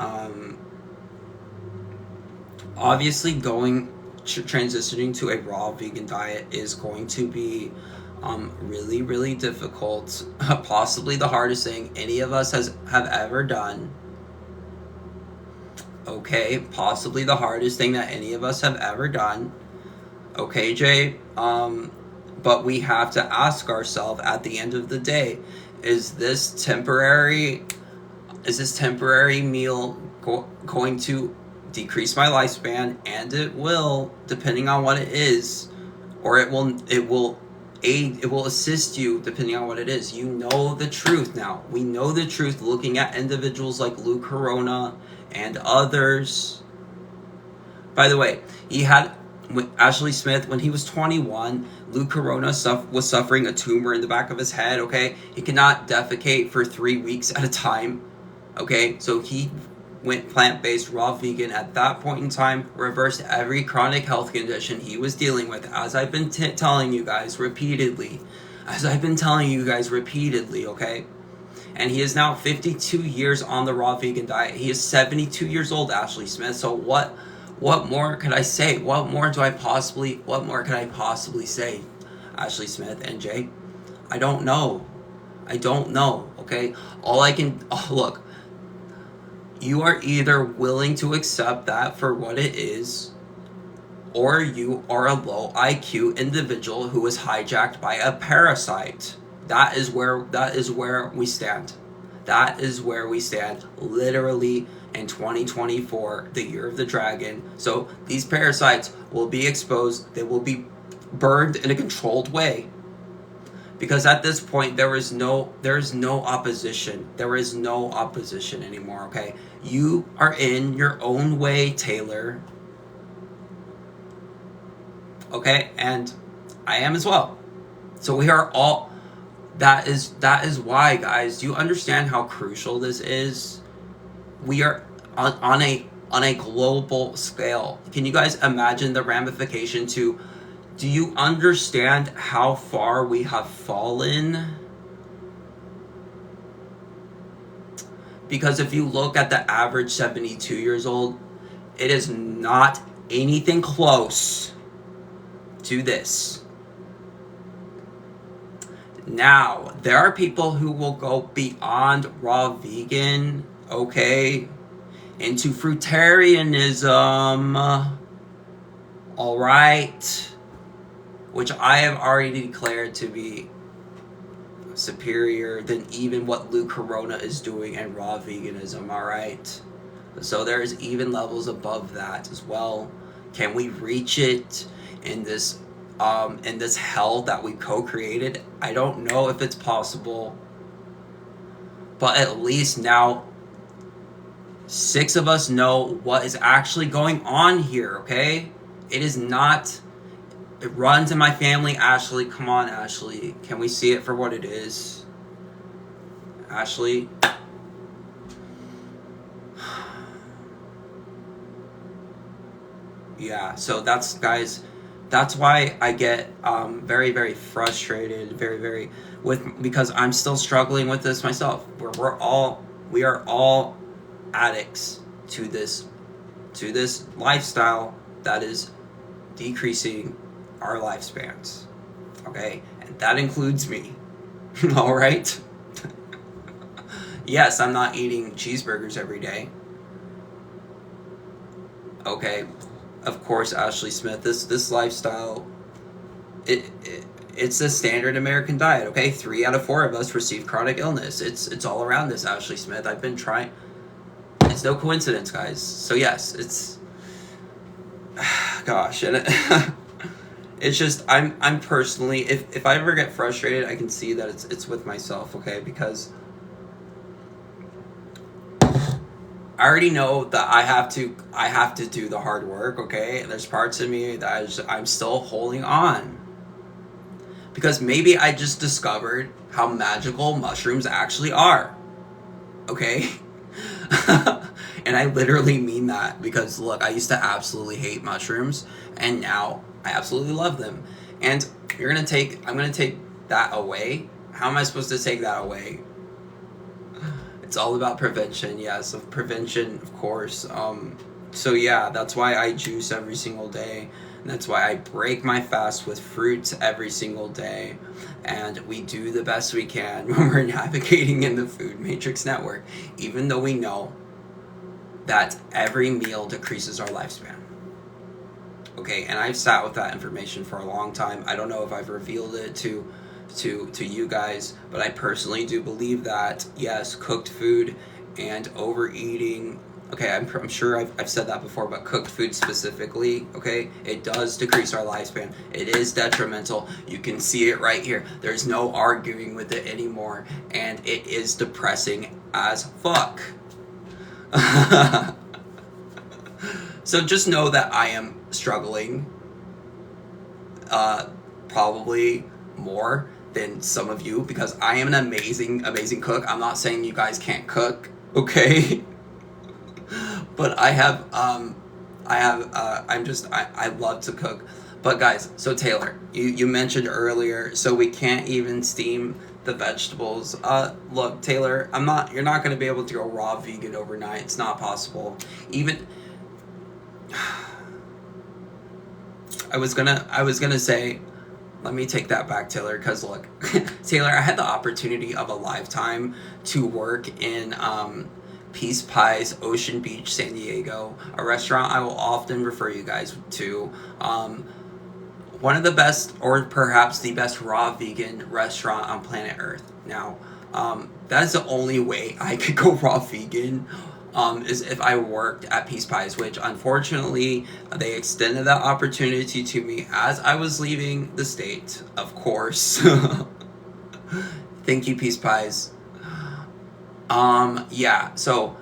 Obviously, transitioning to a raw vegan diet is going to be really, really difficult. Possibly the hardest thing any of us have ever done. Okay, possibly the hardest thing that any of us have ever done. Okay, Jay. But we have to ask ourselves at the end of the day, is this temporary meal going to decrease my lifespan? And it will, depending on what it is, or it will assist you depending on what it is. You know the truth now. We know the truth looking at individuals like Lou Corona and others. By the way, Ashley Smith, when he was 21, Lou Corona was suffering a tumor in the back of his head, okay? He cannot defecate for 3 weeks at a time, okay? So he went plant-based, raw vegan at that point in time, reversed every chronic health condition he was dealing with, as I've been telling you guys repeatedly, okay? And he is now 52 years on the raw vegan diet. He is 72 years old, Ashley Smith, so what more could I say? What more could I possibly say, Ashley Smith and Jay? I don't know, okay? Look, you are either willing to accept that for what it is, or you are a low IQ individual who is hijacked by a parasite. That is where we stand. That is where we stand, literally, in 2024, the year of the dragon. So these parasites will be exposed. They will be burned in a controlled way. Because at this point, there is no opposition. There is no opposition anymore, okay? You are in your own way, Taylor. Okay? And I am as well. So we are all... That is why, guys. Do you understand how crucial this is? We are on a global scale. Can you guys imagine the ramification to... Do you understand how far we have fallen? Because if you look at the average 72 years old, it is not anything close to this. Now, there are people who will go beyond raw vegan, okay, into fruitarianism, all right, which I have already declared to be superior than even what Lou Corona is doing in raw veganism, all right? So there's even levels above that as well. Can we reach it in this hell that we co-created? I don't know if it's possible. But at least now 6 of us know what is actually going on here, okay? It is not... It runs in my family. Ashley, come on, Ashley. Can we see it for what it is? Ashley? Yeah, so that's, guys, that's why I get very, very frustrated, because I'm still struggling with this myself. We are all addicts to this lifestyle that is decreasing our lifespans, okay? And that includes me. All right? Yes, I'm not eating cheeseburgers every day. Okay, of course, Ashley Smith, this lifestyle, it's a standard American diet, okay? 3 out of 4 of us receive chronic illness. It's all around this, Ashley Smith. I've been trying. It's no coincidence, guys. So yes, it's... Gosh, and it's just, I'm personally, if I ever get frustrated, I can see that it's with myself, okay? Because I already know that I have to do the hard work, okay? And there's parts of me that I'm still holding on. Because maybe I just discovered how magical mushrooms actually are. Okay? And I literally mean that, because look, I used to absolutely hate mushrooms, and now I absolutely love them. And I'm gonna take that away. How am I supposed to take that away? It's all about prevention, yes, of prevention, of course. So yeah, that's why I juice every single day. And that's why I break my fast with fruits every single day. And we do the best we can when we're navigating in the Food Matrix Network, even though we know that every meal decreases our lifespan. Okay, and I've sat with that information for a long time. I don't know if I've revealed it to you guys, but I personally do believe that, yes, cooked food and overeating, okay, I'm sure I've said that before, but cooked food specifically, okay, it does decrease our lifespan. It is detrimental. You can see it right here. There's no arguing with it anymore, and it is depressing as fuck. So just know that I am struggling, probably more than some of you, because I am an amazing cook. I'm not saying you guys can't cook, okay? But I love to cook. But guys, so Taylor, you mentioned earlier, so we can't even steam the vegetables. Look, Taylor, you're not going to be able to go raw vegan overnight. It's not possible. Even I was gonna say, let me take that back, Taylor, because look, Taylor, I had the opportunity of a lifetime to work in Peace Pies, Ocean Beach, San Diego, a restaurant I will often refer you guys to. One of the best, or perhaps the best, raw vegan restaurant on planet Earth. Now, that is the only way I could go raw vegan, is if I worked at Peace Pies, which unfortunately they extended that opportunity to me as I was leaving the state, of course. Thank you, Peace Pies. Yeah, so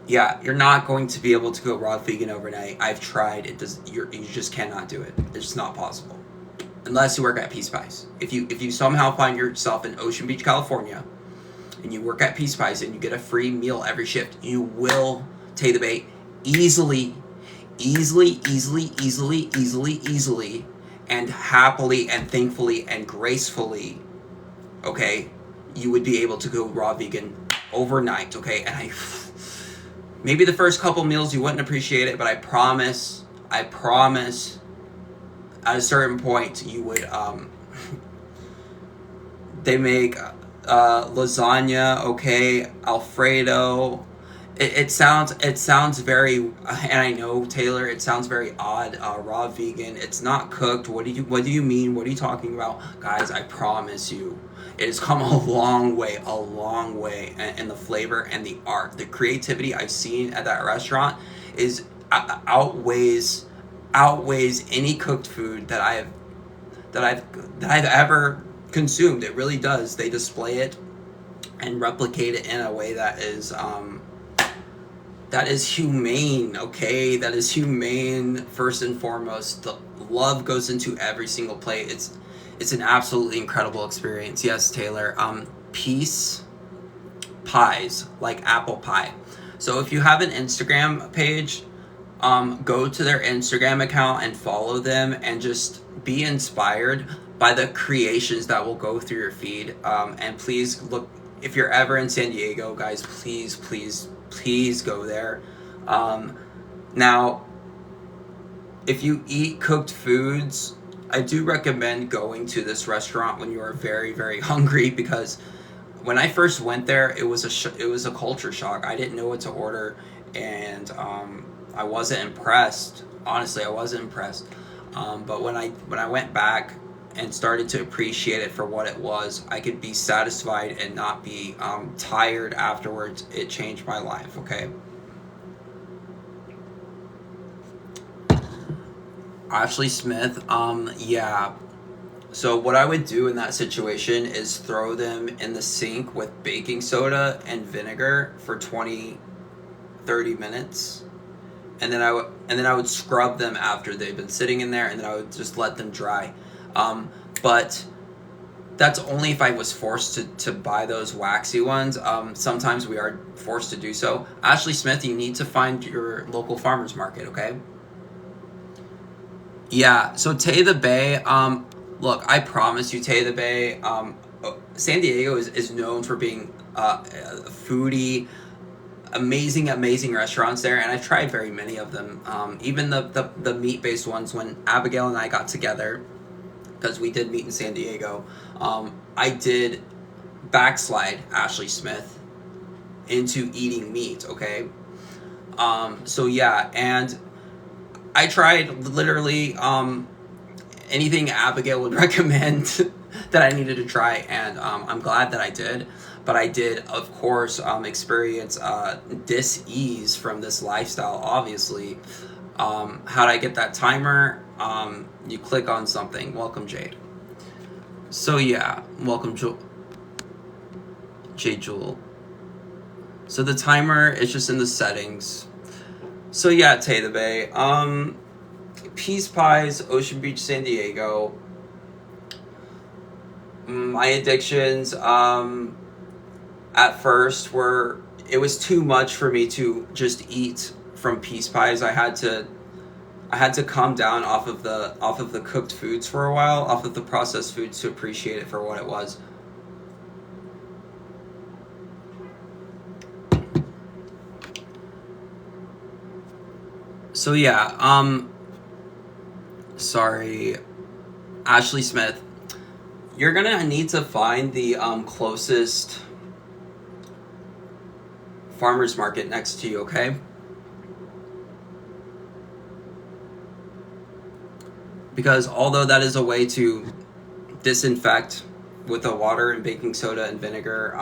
yeah, you're not going to be able to go raw vegan overnight. I've tried. You just cannot do it. It's just not possible. Unless you work at Peace Pies. If you somehow find yourself in Ocean Beach, California, and you work at Peace Pies and you get a free meal every shift, you will take the bait easily, and happily and thankfully and gracefully, okay? You would be able to go raw vegan overnight, okay? And maybe the first couple meals you wouldn't appreciate it, but I promise, at a certain point you would, they make lasagna, okay, Alfredo. It sounds very, and I know, Taylor, it sounds very odd, raw vegan. It's not cooked. What do you mean? What are you talking about? Guys, I promise you, it has come a long way, and the flavor and the art, the creativity I've seen at that restaurant is outweighs any cooked food that I've ever consumed. It really does. They display it and replicate it in a way that is humane, okay? That is humane first and foremost. The love goes into every single plate. It's an absolutely incredible experience. Yes, Taylor. Peace pies, like apple pie. So if you have an Instagram page, go to their Instagram account and follow them and just be inspired by the creations that will go through your feed. And please look, if you're ever in San Diego, guys, please go there. Now, if you eat cooked foods, I do recommend going to this restaurant when you are very, very hungry, because when I first went there, it was a culture shock. I didn't know what to order, and I wasn't impressed. Honestly, I wasn't impressed. But when I went back and started to appreciate it for what it was, I could be satisfied and not be tired afterwards. It changed my life, okay? Ashley Smith, yeah. So what I would do in that situation is throw them in the sink with baking soda and vinegar for 20-30 minutes. And then I would scrub them after they've been sitting in there, and then I would just let them dry. But that's only if I was forced to buy those waxy ones. Sometimes we are forced to do so. Ashley Smith, you need to find your local farmer's market, okay? Yeah, so Tay the Bay, look, I promise you, Tay the Bay, San Diego is known for being a foodie, amazing restaurants there, and I've tried very many of them. Even the meat-based ones, when Abigail and I got together, because we did meet in San Diego, I did backslide Ashley Smith into eating meat, okay? So yeah, and I tried literally anything Abigail would recommend that I needed to try, and I'm glad that I did. But I did, of course, experience dis-ease from this lifestyle, obviously. How do I get that timer? You click on something. Welcome, Jade. So yeah, welcome, Jade Jewel. So the timer is just in the settings. So yeah, Tay the Bay. Peace Pies, Ocean Beach, San Diego. My addictions, at first it was too much for me to just eat from Peace Pies. I had to calm down off of the cooked foods for a while, off of the processed foods, to appreciate it for what it was. So yeah, sorry, Ashley Smith, you're gonna need to find the closest farmer's market next to you, okay? Because although that is a way to disinfect with the water and baking soda and vinegar,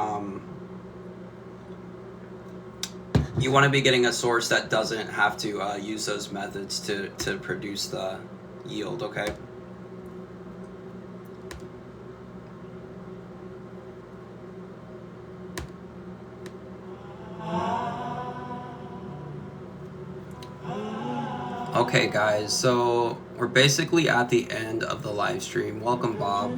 you want to be getting a source that doesn't have to use those methods to produce the yield, okay? Okay, guys, so we're basically at the end of the live stream. Welcome, Bob.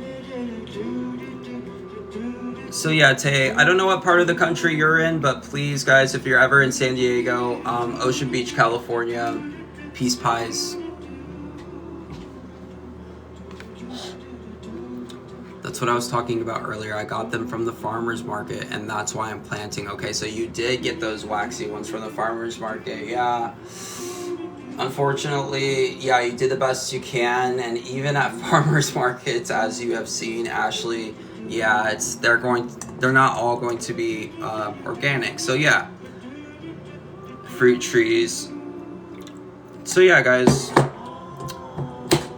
So yeah, Tay, I don't know what part of the country you're in, but please, guys, if you're ever in San Diego, Ocean Beach, California, Peace Pies. That's what I was talking about earlier. I got them from the farmer's market, and that's why I'm planting. Okay, so you did get those waxy ones from the farmer's market. Yeah. Unfortunately, yeah, you did the best you can, and even at farmers markets, as you have seen, Ashley, yeah, they're not all going to be organic. So yeah, fruit trees. So yeah, guys,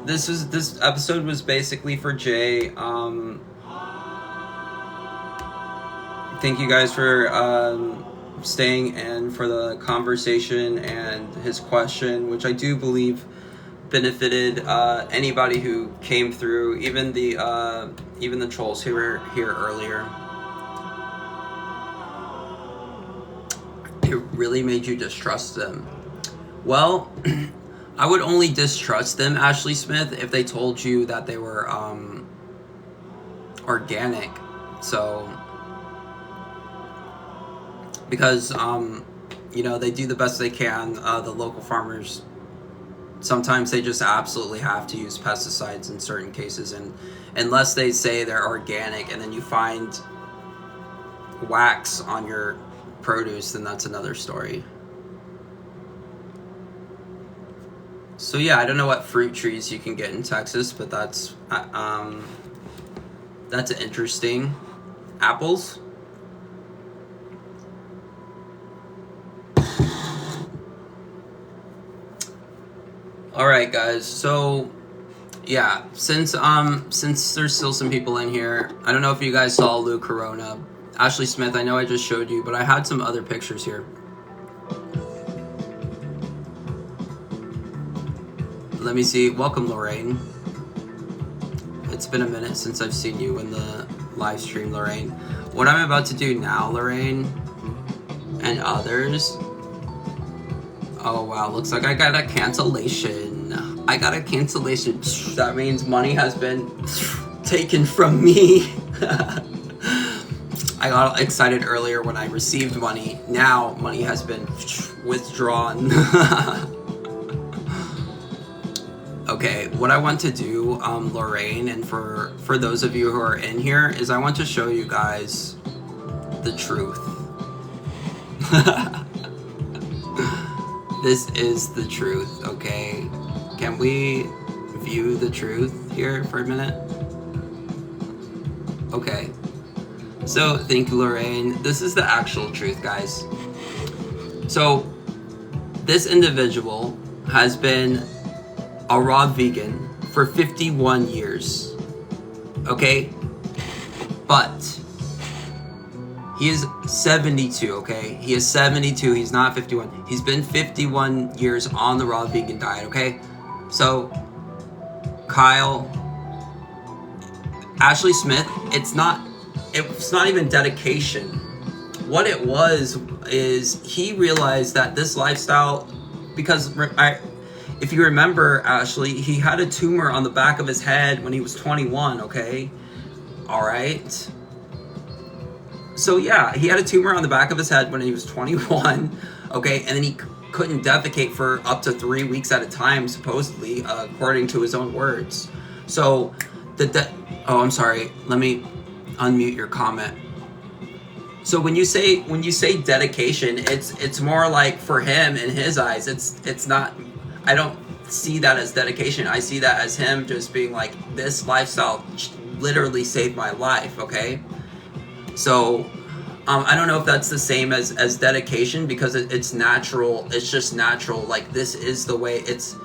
this episode was basically for Jay. Thank you guys for staying in for the conversation and his question, which I do believe benefited anybody who came through, even the trolls who were here earlier. It really made you distrust them. Well, I would only distrust them, Ashley Smith, if they told you that they were organic. So, because you know, they do the best they can. The local farmers, sometimes they just absolutely have to use pesticides in certain cases, and unless they say they're organic and then you find wax on your produce, then that's another story. So yeah, I don't know what fruit trees you can get in Texas, but that's interesting. Apples. All right, guys. So yeah, since there's still some people in here, I don't know if you guys saw Lou Corona. Ashley Smith, I know I just showed you, but I had some other pictures here. Let me see. Welcome, Lorraine. It's been a minute since I've seen you in the live stream, Lorraine. What I'm about to do now, Lorraine, and others. Oh wow, looks like I got a cancellation. I got a cancellation. That means money has been taken from me. I got excited earlier when I received money. Now money has been withdrawn. Okay, what I want to do, Lorraine, and for those of you who are in here, is I want to show you guys the truth. This is the truth, okay? Can we view the truth here for a minute? Okay. So, thank you, Lorraine. This is the actual truth, guys. So, this individual has been a raw vegan for 51 years. Okay? But he is 72, okay? He is 72, he's not 51. He's been 51 years on the raw vegan diet, okay? So, Kyle, Ashley Smith, it's not even dedication. What it was is he realized that this lifestyle, because if you remember, Ashley, he had a tumor on the back of his head when he was 21, okay? All right? So yeah, he had a tumor on the back of his head when he was 21, okay? And then he couldn't defecate for up to 3 weeks at a time, supposedly, according to his own words. So, oh, I'm sorry. Let me unmute your comment. So when you say dedication, it's more like, for him, in his eyes, it's not. I don't see that as dedication. I see that as him just being like, this lifestyle literally saved my life. Okay. So, I don't know if that's the same as dedication, because it's natural. It's just natural. Like, this is the way. It's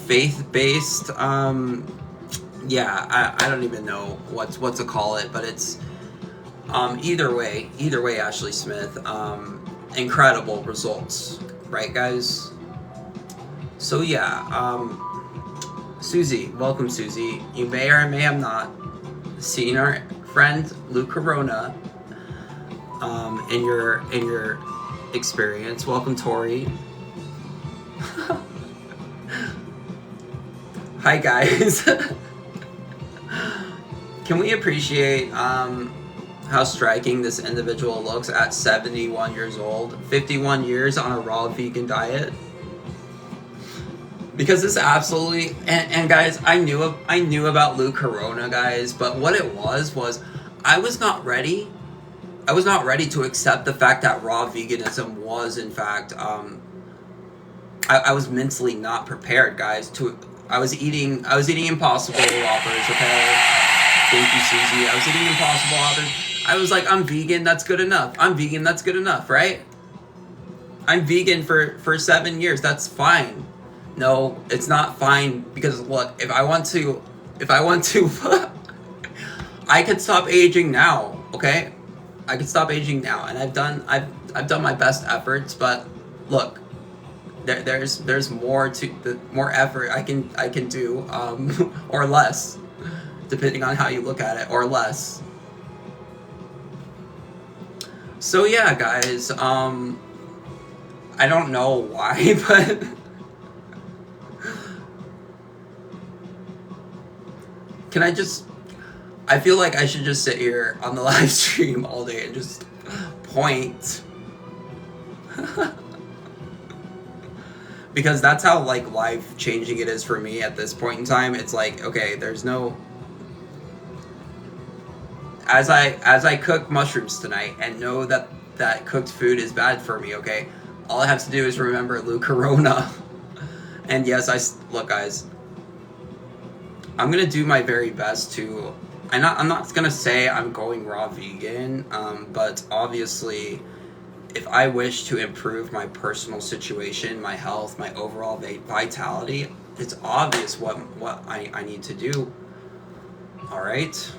faith-based. Yeah, I don't even know what to call it, but it's either way, Ashley Smith, incredible results, right, guys? So yeah, Susie, welcome, Susie. You may or may have not seen our friend Lou Corona in your experience. Welcome, Tori. Hi, guys. Can we appreciate how striking this individual looks at 71 years old, 51 years on a raw vegan diet? Because this absolutely, and guys, I knew about Lou Corona, guys, but what it was I was not ready to accept the fact that raw veganism was, in fact, I was mentally not prepared, guys. I was eating Impossible Whoppers, okay? Thank you, Susie. I was eating Impossible Whoppers. I was like, I'm vegan, that's good enough. I'm vegan, that's good enough, right? I'm vegan for 7 years, that's fine. No, it's not fine, because look, if I want to, I could stop aging now, okay? I could stop aging now, and I've done my best efforts, but look, there's more to more effort I can do, or less, depending on how you look at it, or less. So yeah, guys, I don't know why, but can I just, I feel like I should just sit here on the live stream all day and just point. Because that's how like life changing it is for me at this point in time. It's like, okay, there's no, as I cook mushrooms tonight and know that cooked food is bad for me, okay, all I have to do is remember Lou Corona. And yes, look, guys, I'm gonna do my very best to, I'm not gonna say I'm going raw vegan, but obviously if I wish to improve my personal situation, my health, my overall vitality, it's obvious what I need to do. All right.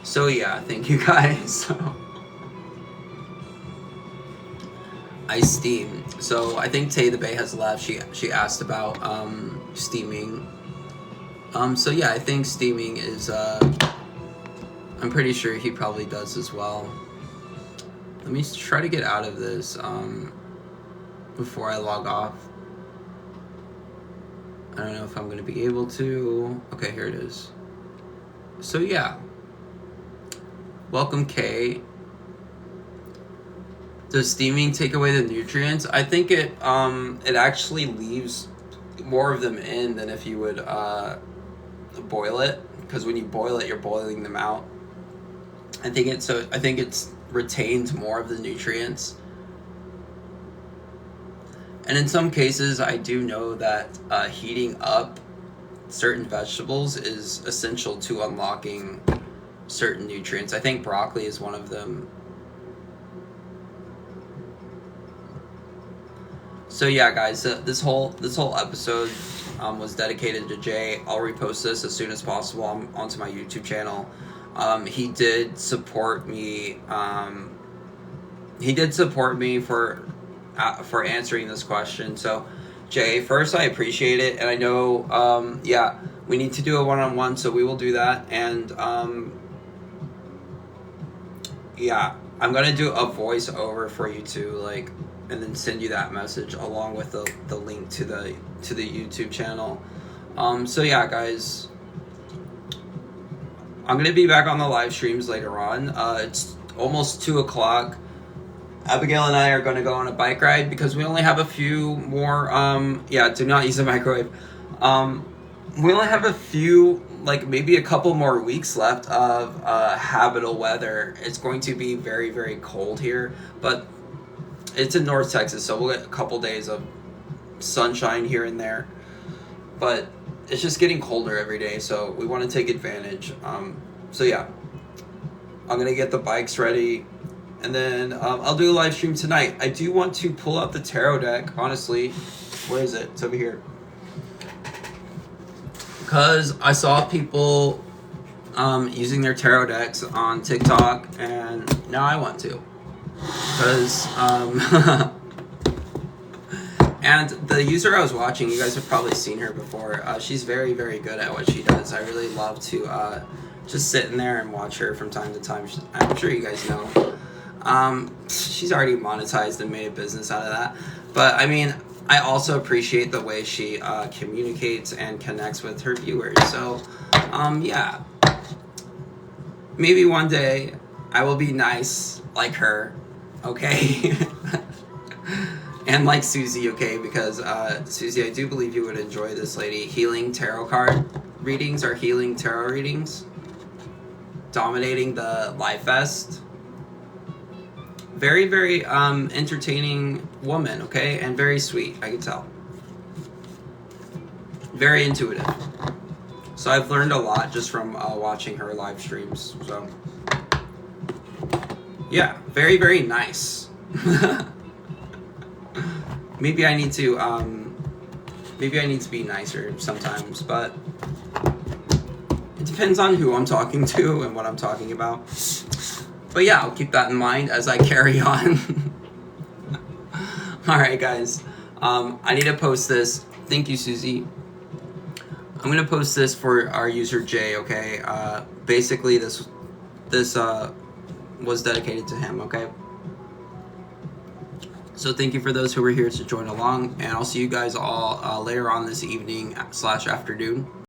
So yeah, thank you guys. I steam. So I think Tay the Bay has left. She asked about steaming. So yeah, I think steaming is I'm pretty sure he probably does as well. Let me try to get out of this before I log off. I don't know if I'm gonna be able to. Okay, here it is. So yeah. Welcome, Kay. Does steaming take away the nutrients? I think it actually leaves more of them in than if you would boil it, because when you boil it, you're boiling them out. I think it's retains more of the nutrients. And in some cases, I do know that heating up certain vegetables is essential to unlocking certain nutrients. I think broccoli is one of them. So yeah, guys, this whole episode was dedicated to Jay. I'll repost this as soon as possible onto my YouTube channel. He did support me. He did support me for answering this question. So, Jay, first I appreciate it, and I know, yeah, we need to do a one-on-one, so we will do that. And yeah, I'm gonna do a voiceover for you too, like, and then send you that message along with the link to the YouTube channel. So yeah, guys, I'm gonna be back on the live streams later on. It's almost 2:00. Abigail and I are gonna go on a bike ride because we only have a few more. Yeah, do not use the microwave. We only have a few, like maybe a couple more weeks left of habitable weather. It's going to be very, very cold here, but it's in North Texas, so we'll get a couple days of sunshine here and there. But it's just getting colder every day, so we want to take advantage. So yeah, I'm gonna get the bikes ready, and then I'll do a live stream tonight. I do want to pull out the tarot deck, honestly. Where is it? It's over here. Because I saw people using their tarot decks on TikTok, and now I want to. Because and the user I was watching, you guys have probably seen her before. She's very, very good at what she does. I really love to just sit in there and watch her from time to time. I'm sure you guys know. She's already monetized and made a business out of that. But I mean, I also appreciate the way she communicates and connects with her viewers. So, yeah. Maybe one day I will be nice like her, okay? And like Susie, okay? Because, Susie, I do believe you would enjoy this lady. Healing tarot card readings or healing tarot readings. Dominating the Live Fest. Very, very entertaining woman, okay? And very sweet, I can tell. Very intuitive. So I've learned a lot just from watching her live streams. So yeah, very, very nice. Maybe I need to be nicer sometimes, but it depends on who I'm talking to and what I'm talking about. But yeah, I'll keep that in mind as I carry on. Alright, guys. I need to post this. Thank you, Susie. I'm going to post this for our user Jay, okay? Basically, this this was dedicated to him, okay? So thank you for those who were here to join along, and I'll see you guys all later on this evening / afternoon.